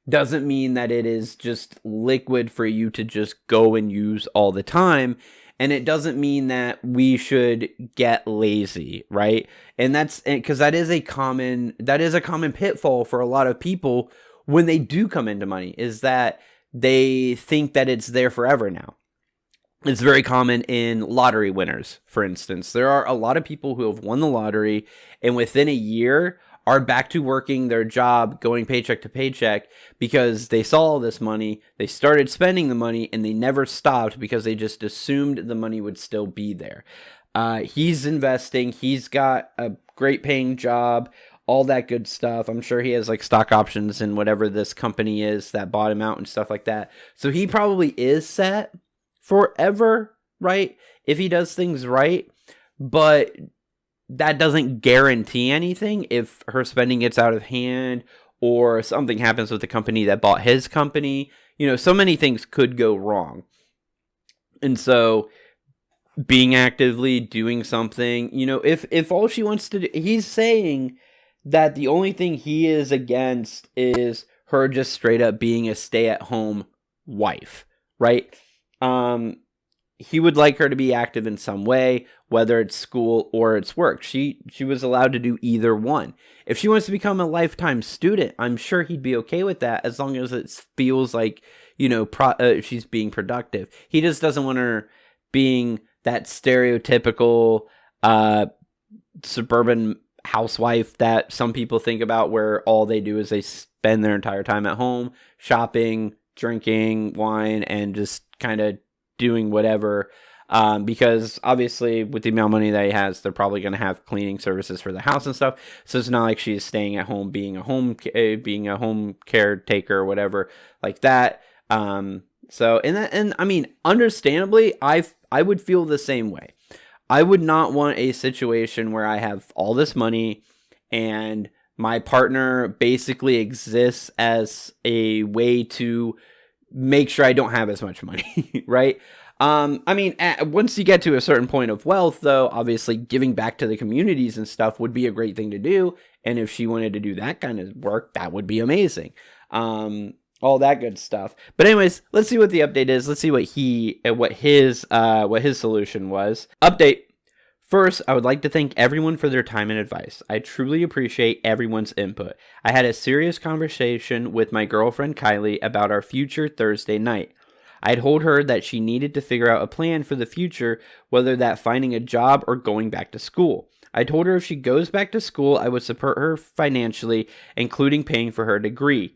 doesn't mean that it is just liquid for you to just go and use all the time. And it doesn't mean that we should get lazy, right? And that's because that is a common pitfall for a lot of people when they do come into money, is that they think that it's there forever now. It's very common in lottery winners, for instance. There are a lot of people who have won the lottery and within a year are back to working their job, going paycheck to paycheck, because they saw all this money, they started spending the money, and they never stopped because they just assumed the money would still be there. He's investing, he's got a great paying job, all that good stuff. I'm sure he has like stock options in whatever this company is that bought him out and stuff like that. So he probably is set forever, right? If he does things right. But that doesn't guarantee anything if her spending gets out of hand or something happens with the company that bought his company. You know, so many things could go wrong. And so being actively doing something, you know, if all she wants to do, he's saying that the only thing he is against is her just straight up being a stay-at-home wife, right? He would like her to be active in some way, whether it's school or it's work. She was allowed to do either one. If she wants to become a lifetime student, I'm sure he'd be okay with that as long as it feels like, you know, she's being productive. He just doesn't want her being that stereotypical suburban housewife that some people think about, where all they do is they spend their entire time at home shopping, drinking wine, and just kind of doing whatever, because obviously with the amount of money that he has, they're probably going to have cleaning services for the house and stuff. So it's not like she's staying at home being a home caretaker or whatever like that. So and I mean, understandably, I would feel the same way. I would not want a situation where I have all this money and my partner basically exists as a way to make sure I don't have as much money, right? I mean, once you get to a certain point of wealth, though, obviously giving back to the communities and stuff would be a great thing to do. And if she wanted to do that kind of work, that would be amazing. All that good stuff. But anyways, let's see what the update is. Let's see what his solution was. Update. First, I would like to thank everyone for their time and advice. I truly appreciate everyone's input. I had a serious conversation with my girlfriend Kylie about our future Thursday night. I told her that she needed to figure out a plan for the future, whether that finding a job or going back to school. I told her if she goes back to school, I would support her financially, including paying for her degree.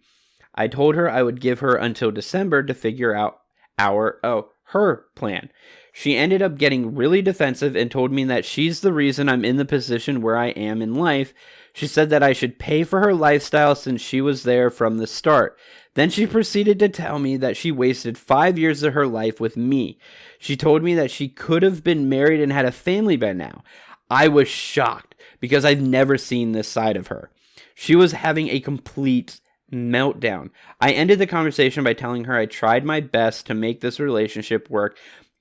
I told her I would give her until December to figure out her plan. She ended up getting really defensive and told me that she's the reason I'm in the position where I am in life. She said that I should pay for her lifestyle since she was there from the start. Then she proceeded to tell me that she wasted 5 years of her life with me. She told me that she could have been married and had a family by now. I was shocked because I've never seen this side of her. She was having a complete meltdown. I ended the conversation by telling her I tried my best to make this relationship work,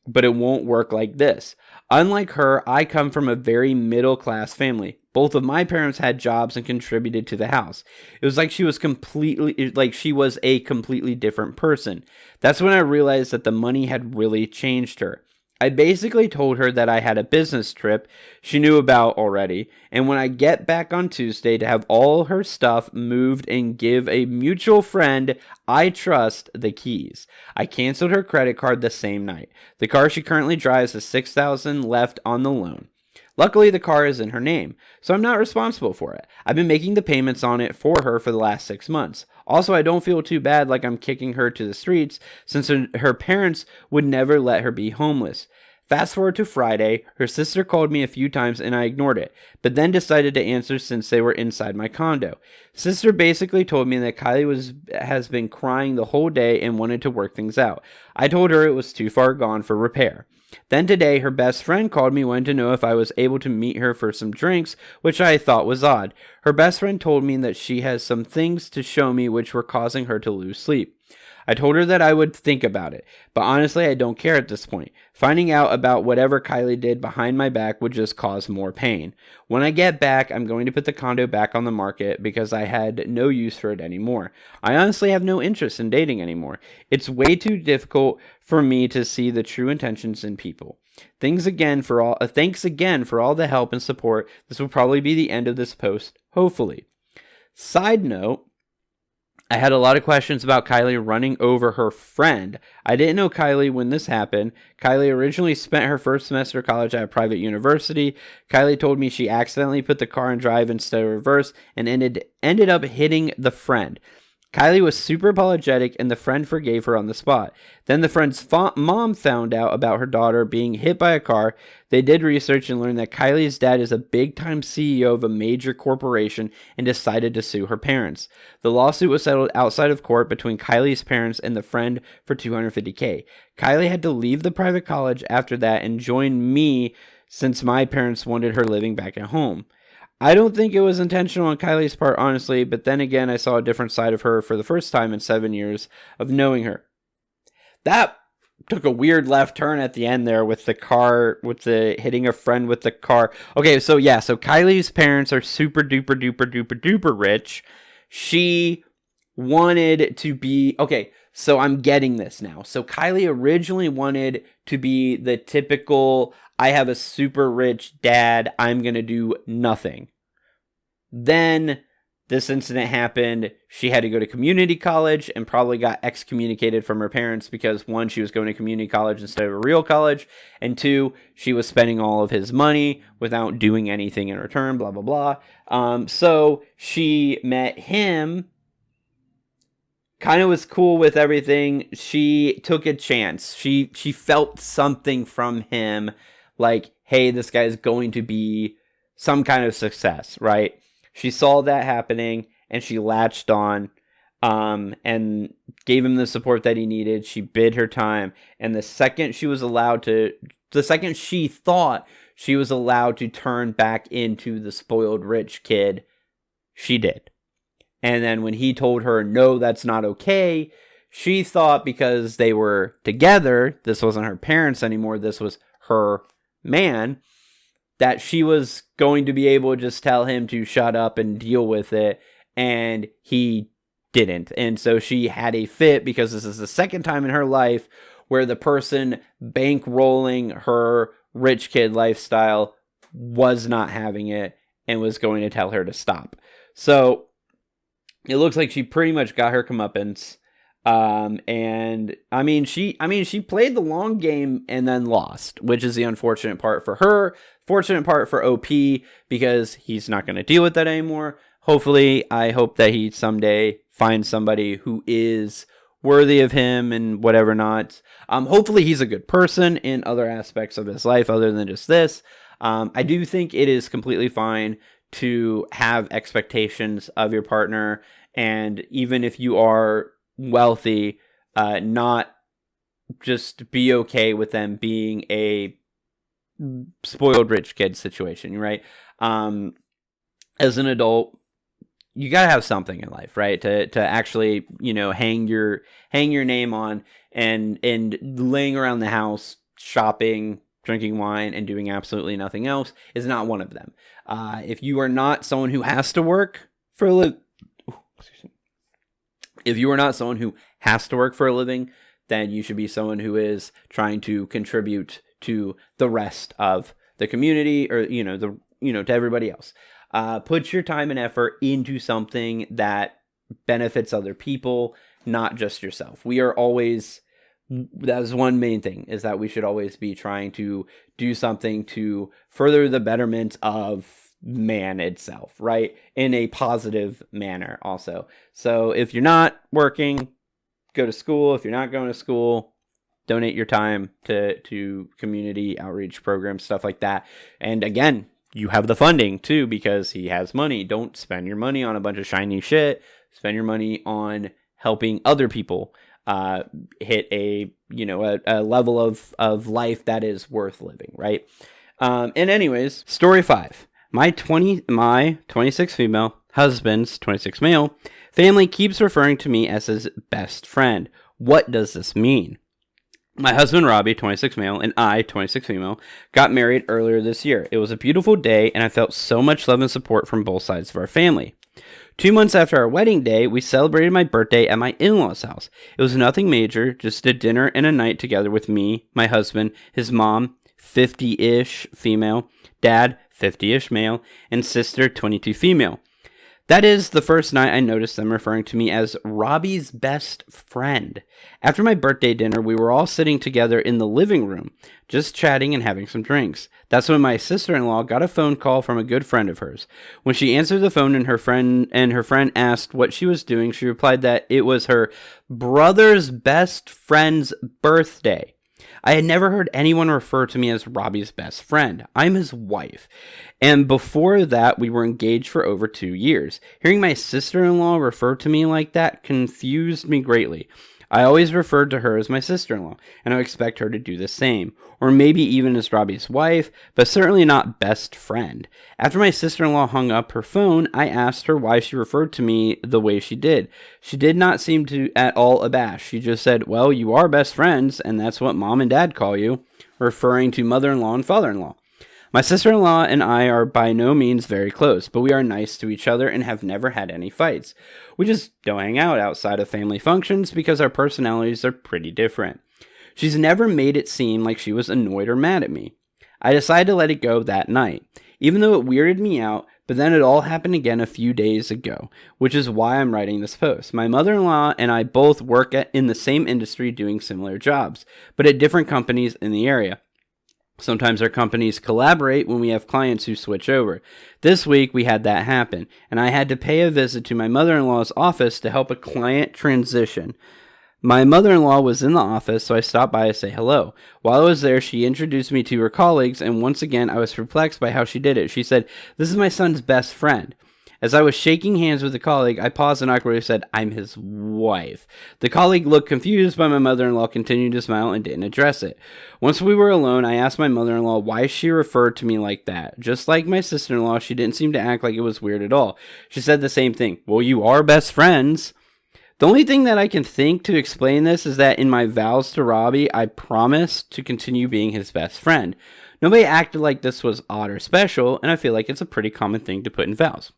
but it won't work like this. Unlike her, I come from a very middle-class family. Both of my parents had jobs and contributed to the house. It was like she was a completely different person. That's when I realized that the money had really changed her. I basically told her that I had a business trip she knew about already, and when I get back on Tuesday to have all her stuff moved and give a mutual friend I trust the keys. I canceled her credit card the same night. The car she currently drives has $6,000 left on the loan. Luckily, the car is in her name, so I'm not responsible for it. I've been making the payments on it for her for the last 6 months. Also, I don't feel too bad like I'm kicking her to the streets since her parents would never let her be homeless. Fast forward to Friday, her sister called me a few times and I ignored it, but then decided to answer since they were inside my condo. Sister basically told me that has been crying the whole day and wanted to work things out. I told her it was too far gone for repair. Then today, her best friend called me wanting to know if I was able to meet her for some drinks, which I thought was odd. Her best friend told me that she has some things to show me which were causing her to lose sleep. I told her that I would think about it, but honestly I don't care at this point. Finding out about whatever Kylie did behind my back would just cause more pain. When I get back, I'm going to put the condo back on the market because I had no use for it anymore. I honestly have no interest in dating anymore. It's way too difficult for me to see the true intentions in people. Thanks again for all the help and support. This will probably be the end of this post, hopefully. Side note, I had a lot of questions about Kylie running over her friend. I didn't know Kylie when this happened. Kylie originally spent her first semester of college at a private university. Kylie told me she accidentally put the car in drive instead of reverse and ended up hitting the friend. Kylie was super apologetic and the friend forgave her on the spot. Then the friend's mom found out about her daughter being hit by a car. They did research and learned that Kylie's dad is a big-time CEO of a major corporation and decided to sue her parents. The lawsuit was settled outside of court between Kylie's parents and the friend for $250K. Kylie had to leave the private college after that and join me since my parents wanted her living back at home. I don't think it was intentional on Kylie's part, honestly, but then again, I saw a different side of her for the first time in 7 years of knowing her. That took a weird left turn at the end there with the hitting a friend with the car. Okay, so Kylie's parents are super duper duper duper duper rich. She wanted to be, okay, so I'm getting this now. So Kylie originally wanted to be the typical, I have a super rich dad, I'm going to do nothing. Then this incident happened. She had to go to community college and probably got excommunicated from her parents because 1, she was going to community college instead of a real college, and 2, she was spending all of his money without doing anything in return, blah, blah, blah. So she met him, kind of was cool with everything. She took a chance. She felt something from him, like, hey, this guy is going to be some kind of success, right? She saw that happening and she latched on and gave him the support that he needed. She bid her time, and the second she thought she was allowed to turn back into the spoiled rich kid, she did. And then when he told her, no, that's not okay, she thought because they were together, this wasn't her parents anymore, this was her man, that she was going to be able to just tell him to shut up and deal with it, and he didn't. And so she had a fit because this is the second time in her life where the person bankrolling her rich kid lifestyle was not having it and was going to tell her to stop. So it looks like she pretty much got her comeuppance. And I mean, she played the long game and then lost, which is the unfortunate part for her. Fortunate part for OP, because he's not going to deal with that anymore. Hopefully, I hope that he someday finds somebody who is worthy of him and whatever not. Hopefully he's a good person in other aspects of his life other than just this. I do think it is completely fine to have expectations of your partner, and even if you are wealthy, not just be okay with them being a spoiled rich kid situation, right? As an adult, you gotta have something in life, right? To actually, hang your name on, and laying around the house, shopping, drinking wine, and doing absolutely nothing else is not one of them. If you are not someone who has to work for a living, then you should be someone who is trying to contribute to the rest of the community, or to everybody else. Put your time and effort into something that benefits other people, not just yourself. We are always That is one main thing, is that we should always be trying to do something to further the betterment of man itself, right? In a positive manner also. So if you're not working, go to school. If you're not going to school, donate your time to community outreach programs, stuff like that. And again, you have the funding too, because he has money. Don't spend your money on a bunch of shiny shit. Spend your money on helping other people hit a level of life that is worth living, right? And anyways, story 5. My 26 female husband's 26 male family keeps referring to me as his best friend. What does this mean? My husband, Robbie, 26 male, and I, 26 female, got married earlier this year. It was a beautiful day, and I felt so much love and support from both sides of our family. 2 months after our wedding day, we celebrated my birthday at my in-laws' house. It was nothing major, just a dinner and a night together with me, my husband, his mom, 50-ish female, dad, 50-ish male, and sister, 22 female. That is the first night I noticed them referring to me as Robbie's best friend. After my birthday dinner, we were all sitting together in the living room, just chatting and having some drinks. That's when my sister-in-law got a phone call from a good friend of hers. When she answered the phone and her friend asked what she was doing, she replied that it was her brother's best friend's birthday. I had never heard anyone refer to me as Robbie's best friend. I'm his wife. And before that, we were engaged for over 2 years. Hearing my sister-in-law refer to me like that confused me greatly. I always referred to her as my sister-in-law, and I expect her to do the same, or maybe even as Robbie's wife, but certainly not best friend. After my sister-in-law hung up her phone, I asked her why she referred to me the way she did. She did not seem to at all abashed. She just said, well, you are best friends, and that's what mom and dad call you, referring to mother-in-law and father-in-law. My sister-in-law and I are by no means very close, but we are nice to each other and have never had any fights. We just don't hang out outside of family functions because our personalities are pretty different. She's never made it seem like she was annoyed or mad at me. I decided to let it go that night, even though it weirded me out, but then it all happened again a few days ago, which is why I'm writing this post. My mother-in-law and I both work in the same industry doing similar jobs, but at different companies in the area. Sometimes our companies collaborate when we have clients who switch over. This week we had that happen, and I had to pay a visit to my mother-in-law's office to help a client transition. My mother-in-law was in the office, so I stopped by to say hello. While I was there, she introduced me to her colleagues, and once again I was perplexed by how she did it. She said, "This is my son's best friend." As I was shaking hands with the colleague, I paused and awkwardly said, "I'm his wife." The colleague looked confused, but my mother-in-law continued to smile and didn't address it. Once we were alone, I asked my mother-in-law why she referred to me like that. Just like my sister-in-law, she didn't seem to act like it was weird at all. She said the same thing. "Well, you are best friends." The only thing that I can think to explain this is that in my vows to Robbie, I promised to continue being his best friend. Nobody acted like this was odd or special, and I feel like it's a pretty common thing to put in vows.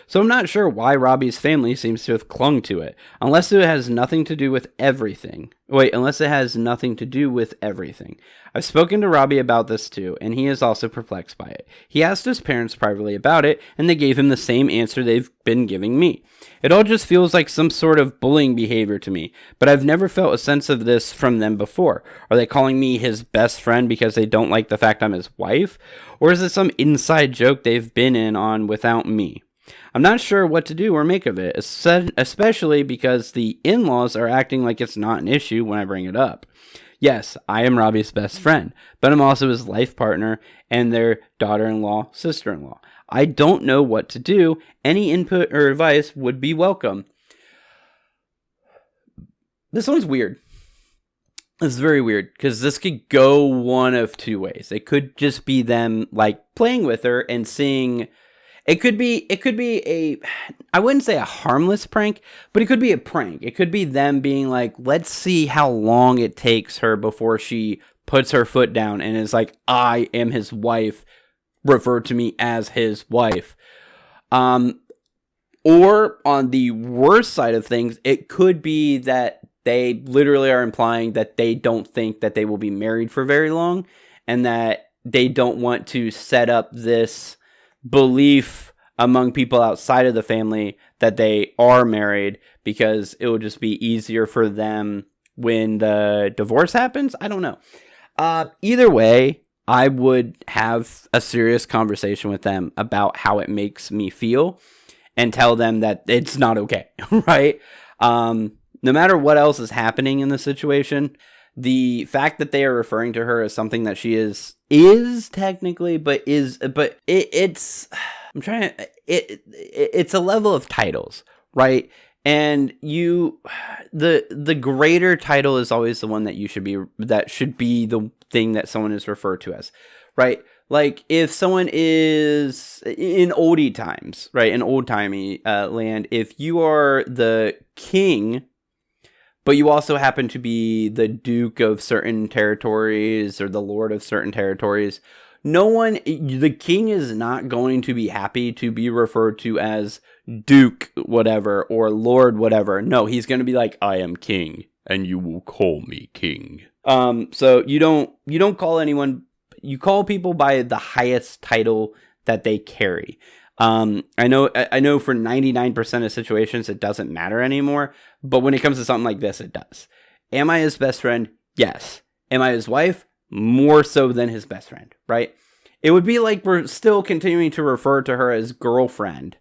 So I'm not sure why Robbie's family seems to have clung to it, unless it has nothing to do with everything. Unless it has nothing to do with everything. I've spoken to Robbie about this too, and he is also perplexed by it. He asked his parents privately about it, and they gave him the same answer they've been giving me. It all just feels like some sort of bullying behavior to me, but I've never felt a sense of this from them before. Are they calling me his best friend because they don't like the fact I'm his wife? Or is it some inside joke they've been in on without me? I'm not sure what to do or make of it, especially because the in-laws are acting like it's not an issue when I bring it up. Yes, I am Robbie's best friend, but I'm also his life partner and their daughter-in-law, sister-in-law. I don't know what to do. Any input or advice would be welcome. This one's weird. It's very weird because this could go one of two ways. It could just be them like playing with her and seeing. It could be a, I wouldn't say a harmless prank, but it could be a prank. It could be them being like, let's see how long it takes her before she puts her foot down and is like, I am his wife, refer to me as his wife. Or on the worst side of things, it could be that they literally are implying that they don't think that they will be married for very long and that they don't want to set up this belief among people outside of the family that they are married because it will just be easier for them when the divorce happens. I don't know. Either way, I would have a serious conversation with them about how it makes me feel and tell them that it's not okay, right? No matter what else is happening in the situation, the fact that they are referring to her as something that she is technically, it's it's a level of titles, right? And the greater title is always the one that should be the thing that someone is referred to as, right? Like if someone is in oldie times, right? In old timey land, if you are the king, but you also happen to be the duke of certain territories or the lord of certain territories, the king is not going to be happy to be referred to as duke whatever or lord whatever. No, he's going to be like, I am king and you will call me king. So you don't call anyone, you call people by the highest title that they carry. I know for 99% of situations it doesn't matter anymore, but when it comes to something like this, it does. Am I his best friend? Yes. Am I his wife? More so than his best friend, right? It would be like we're still continuing to refer to her as girlfriend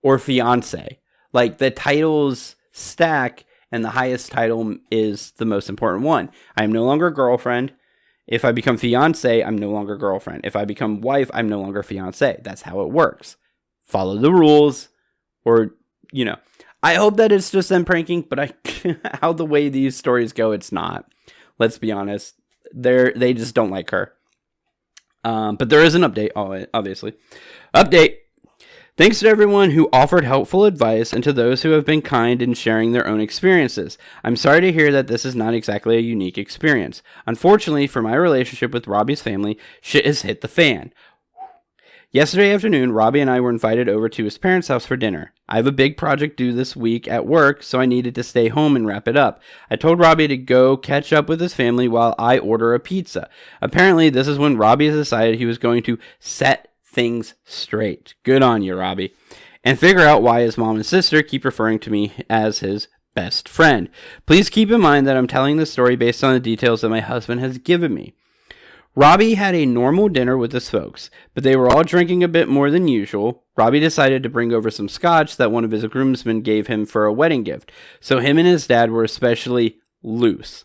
or fiance. Like the titles stack and the highest title is the most important one. I am no longer girlfriend. If I become fiance, I'm no longer girlfriend. If I become wife, I'm no longer fiance. That's how it works. Follow the rules, or, I hope that it's just them pranking, but how the way these stories go, it's not. Let's be honest. They just don't like her. But there is an update, obviously. Update. Thanks to everyone who offered helpful advice and to those who have been kind in sharing their own experiences. I'm sorry to hear that this is not exactly a unique experience. Unfortunately, for my relationship with Robbie's family, shit has hit the fan. Yesterday afternoon, Robbie and I were invited over to his parents' house for dinner. I have a big project due this week at work, so I needed to stay home and wrap it up. I told Robbie to go catch up with his family while I order a pizza. Apparently, this is when Robbie decided he was going to set things straight. Good on you, Robbie. And figure out why his mom and sister keep referring to me as his best friend. Please keep in mind that I'm telling this story based on the details that my husband has given me. Robbie had a normal dinner with his folks, but they were all drinking a bit more than usual. Robbie decided to bring over some scotch that one of his groomsmen gave him for a wedding gift, so him and his dad were especially loose.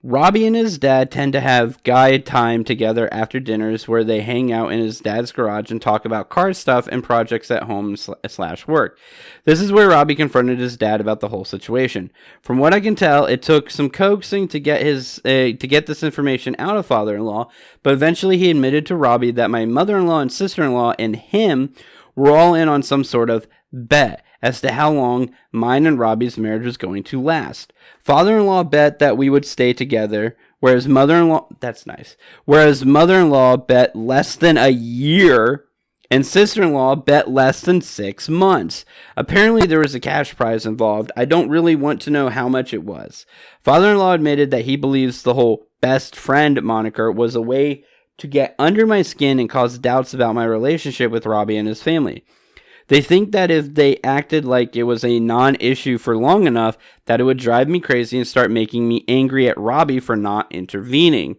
Robbie and his dad tend to have guy time together after dinners where they hang out in his dad's garage and talk about car stuff and projects at home / work. This is where Robbie confronted his dad about the whole situation. From what I can tell, it took some coaxing to get this information out of father-in-law, but eventually he admitted to Robbie that my mother-in-law and sister-in-law and him were all in on some sort of bet as to how long mine and Robbie's marriage was going to last. Father-in-law bet that we would stay together, whereas mother-in-law bet less than a year, and sister-in-law bet less than 6 months. Apparently there was a cash prize involved. I don't really want to know how much it was. Father-in-law admitted that he believes the whole best friend moniker was a way to get under my skin and cause doubts about my relationship with Robbie and his family. They think that if they acted like it was a non-issue for long enough, that it would drive me crazy and start making me angry at Robbie for not intervening.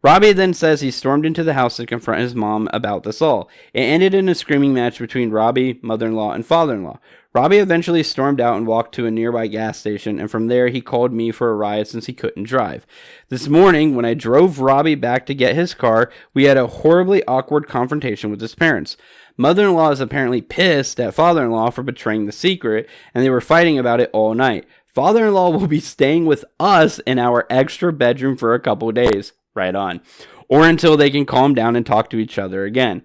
Robbie then says he stormed into the house to confront his mom about this all. It ended in a screaming match between Robbie, mother-in-law, and father-in-law. Robbie eventually stormed out and walked to a nearby gas station, and from there he called me for a ride since he couldn't drive. This morning, when I drove Robbie back to get his car, we had a horribly awkward confrontation with his parents. Mother-in-law is apparently pissed at father-in-law for betraying the secret, and they were fighting about it all night. Father-in-law will be staying with us in our extra bedroom for a couple days. Right on. Or until they can calm down and talk to each other again.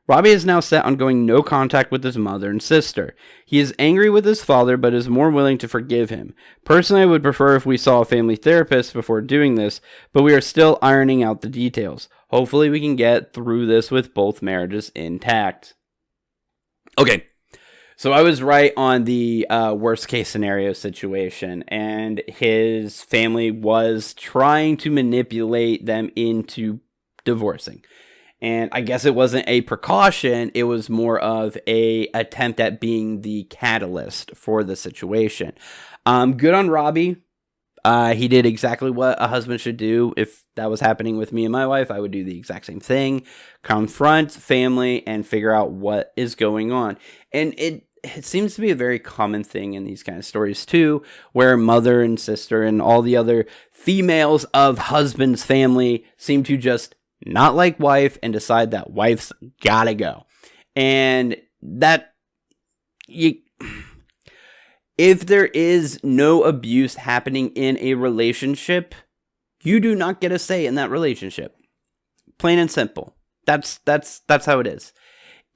Robbie is now set on going no contact with his mother and sister. He is angry with his father, but is more willing to forgive him. Personally, I would prefer if we saw a family therapist before doing this, but we are still ironing out the details. Hopefully we can get through this with both marriages intact. Okay, so I was right on the worst case scenario situation, and his family was trying to manipulate them into divorcing. And I guess it wasn't a precaution, it was more of a attempt at being the catalyst for the situation. Good on Robbie. He did exactly what a husband should do. If that was happening with me and my wife, I would do the exact same thing. Confront family and figure out what is going on. And it seems to be a very common thing in these kind of stories too, where mother and sister and all the other females of husband's family seem to just not like wife and decide that wife's gotta go. And that if there is no abuse happening in a relationship, you do not get a say in that relationship. Plain and simple. That's how it is.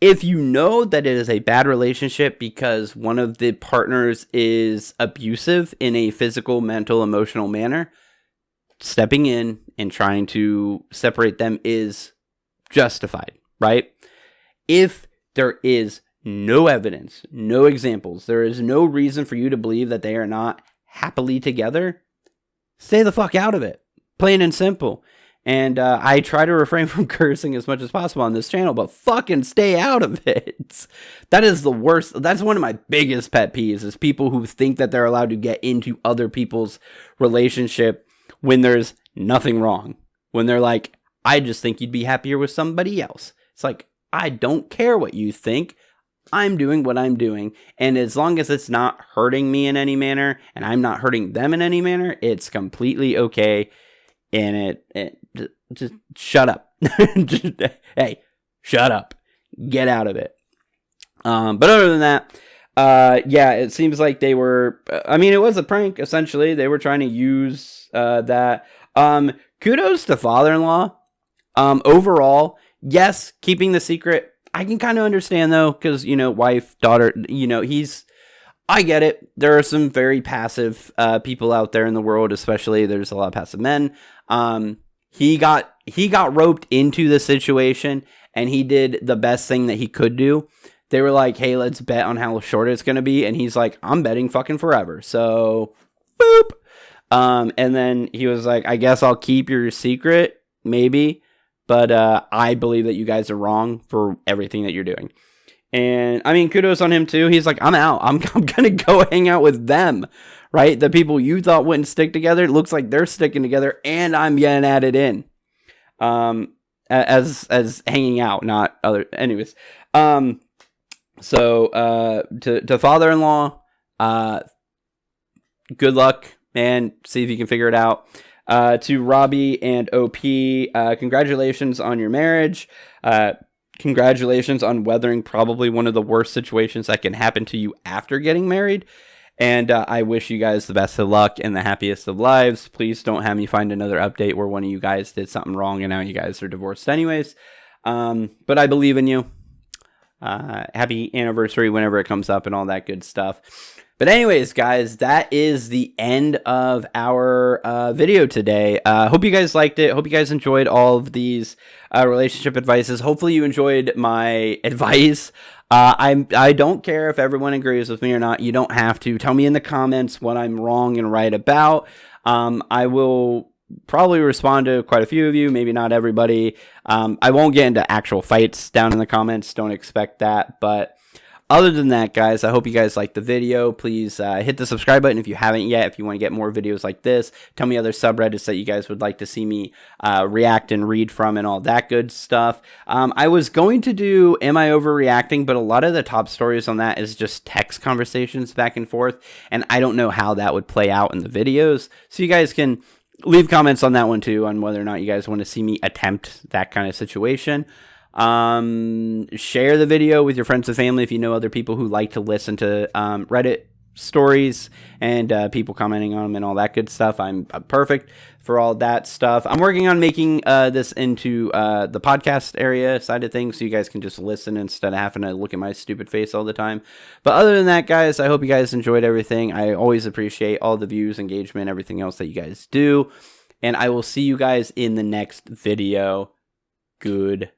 If you know that it is a bad relationship because one of the partners is abusive in a physical, mental, emotional manner, stepping in and trying to separate them is justified, right? If there is no evidence, no examples, there is no reason for you to believe that they are not happily together, stay the fuck out of it. Plain and simple. And I try to refrain from cursing as much as possible on this channel, but fucking stay out of it. That is the worst. That's one of my biggest pet peeves, is people who think that they're allowed to get into other people's relationship when there's nothing wrong. When they're like, I just think you'd be happier with somebody else. It's like, I don't care what you think. I'm doing what I'm doing, and as long as it's not hurting me in any manner, and I'm not hurting them in any manner, it's completely okay. And it just shut up. Hey, shut up. Get out of it. But other than that, yeah, it seems like they were. I mean, it was a prank. Essentially, they were trying to use that. Kudos to father-in-law. Overall, yes, keeping the secret. I can kind of understand, though, because, you know, wife, daughter, you know, I get it. There are some very passive people out there in the world, especially there's a lot of passive men. He got roped into the situation, and he did the best thing that he could do. They were like, hey, let's bet on how short it's going to be. And he's like, I'm betting fucking forever. So, boop. And then he was like, I guess I'll keep your secret, maybe. But I believe that you guys are wrong for everything that you're doing. And, I mean, kudos on him, too. He's like, I'm out. I'm going to go hang out with them, right? The people you thought wouldn't stick together, it looks like they're sticking together, and I'm getting added in. As hanging out, not other... Anyways. So, to father-in-law, good luck, man. See if you can figure it out. To Robbie and OP, congratulations on your marriage. Congratulations on weathering probably one of the worst situations that can happen to you after getting married. And I wish you guys the best of luck and the happiest of lives. Please don't have me find another update where one of you guys did something wrong and now you guys are divorced anyways. But I believe in you. Happy anniversary whenever it comes up and all that good stuff. But anyways, guys, that is the end of our video today. Hope you guys liked it. Hope you guys enjoyed all of these relationship advices. Hopefully you enjoyed my advice. I don't care if everyone agrees with me or not. You don't have to. Tell me in the comments what I'm wrong and right about. I will probably respond to quite a few of you, maybe not everybody. I won't get into actual fights down in the comments. Don't expect that, but... Other than that, guys, I hope you guys liked the video. Please hit the subscribe button if you haven't yet. If you want to get more videos like this, tell me other subreddits that you guys would like to see me react and read from and all that good stuff. I was going to do Am I Overreacting? But a lot of the top stories on that is just text conversations back and forth. And I don't know how that would play out in the videos. So you guys can leave comments on that one too, on whether or not you guys want to see me attempt that kind of situation. Share the video with your friends and family if you know other people who like to listen to Reddit stories and people commenting on them and all that good stuff. I'm perfect for all that stuff. I'm working on making this into the podcast area side of things so you guys can just listen instead of having to look at my stupid face all the time. But other than that, guys, I hope you guys enjoyed everything. I always appreciate all the views, engagement, everything else that you guys do. And I will see you guys in the next video. Goodbye.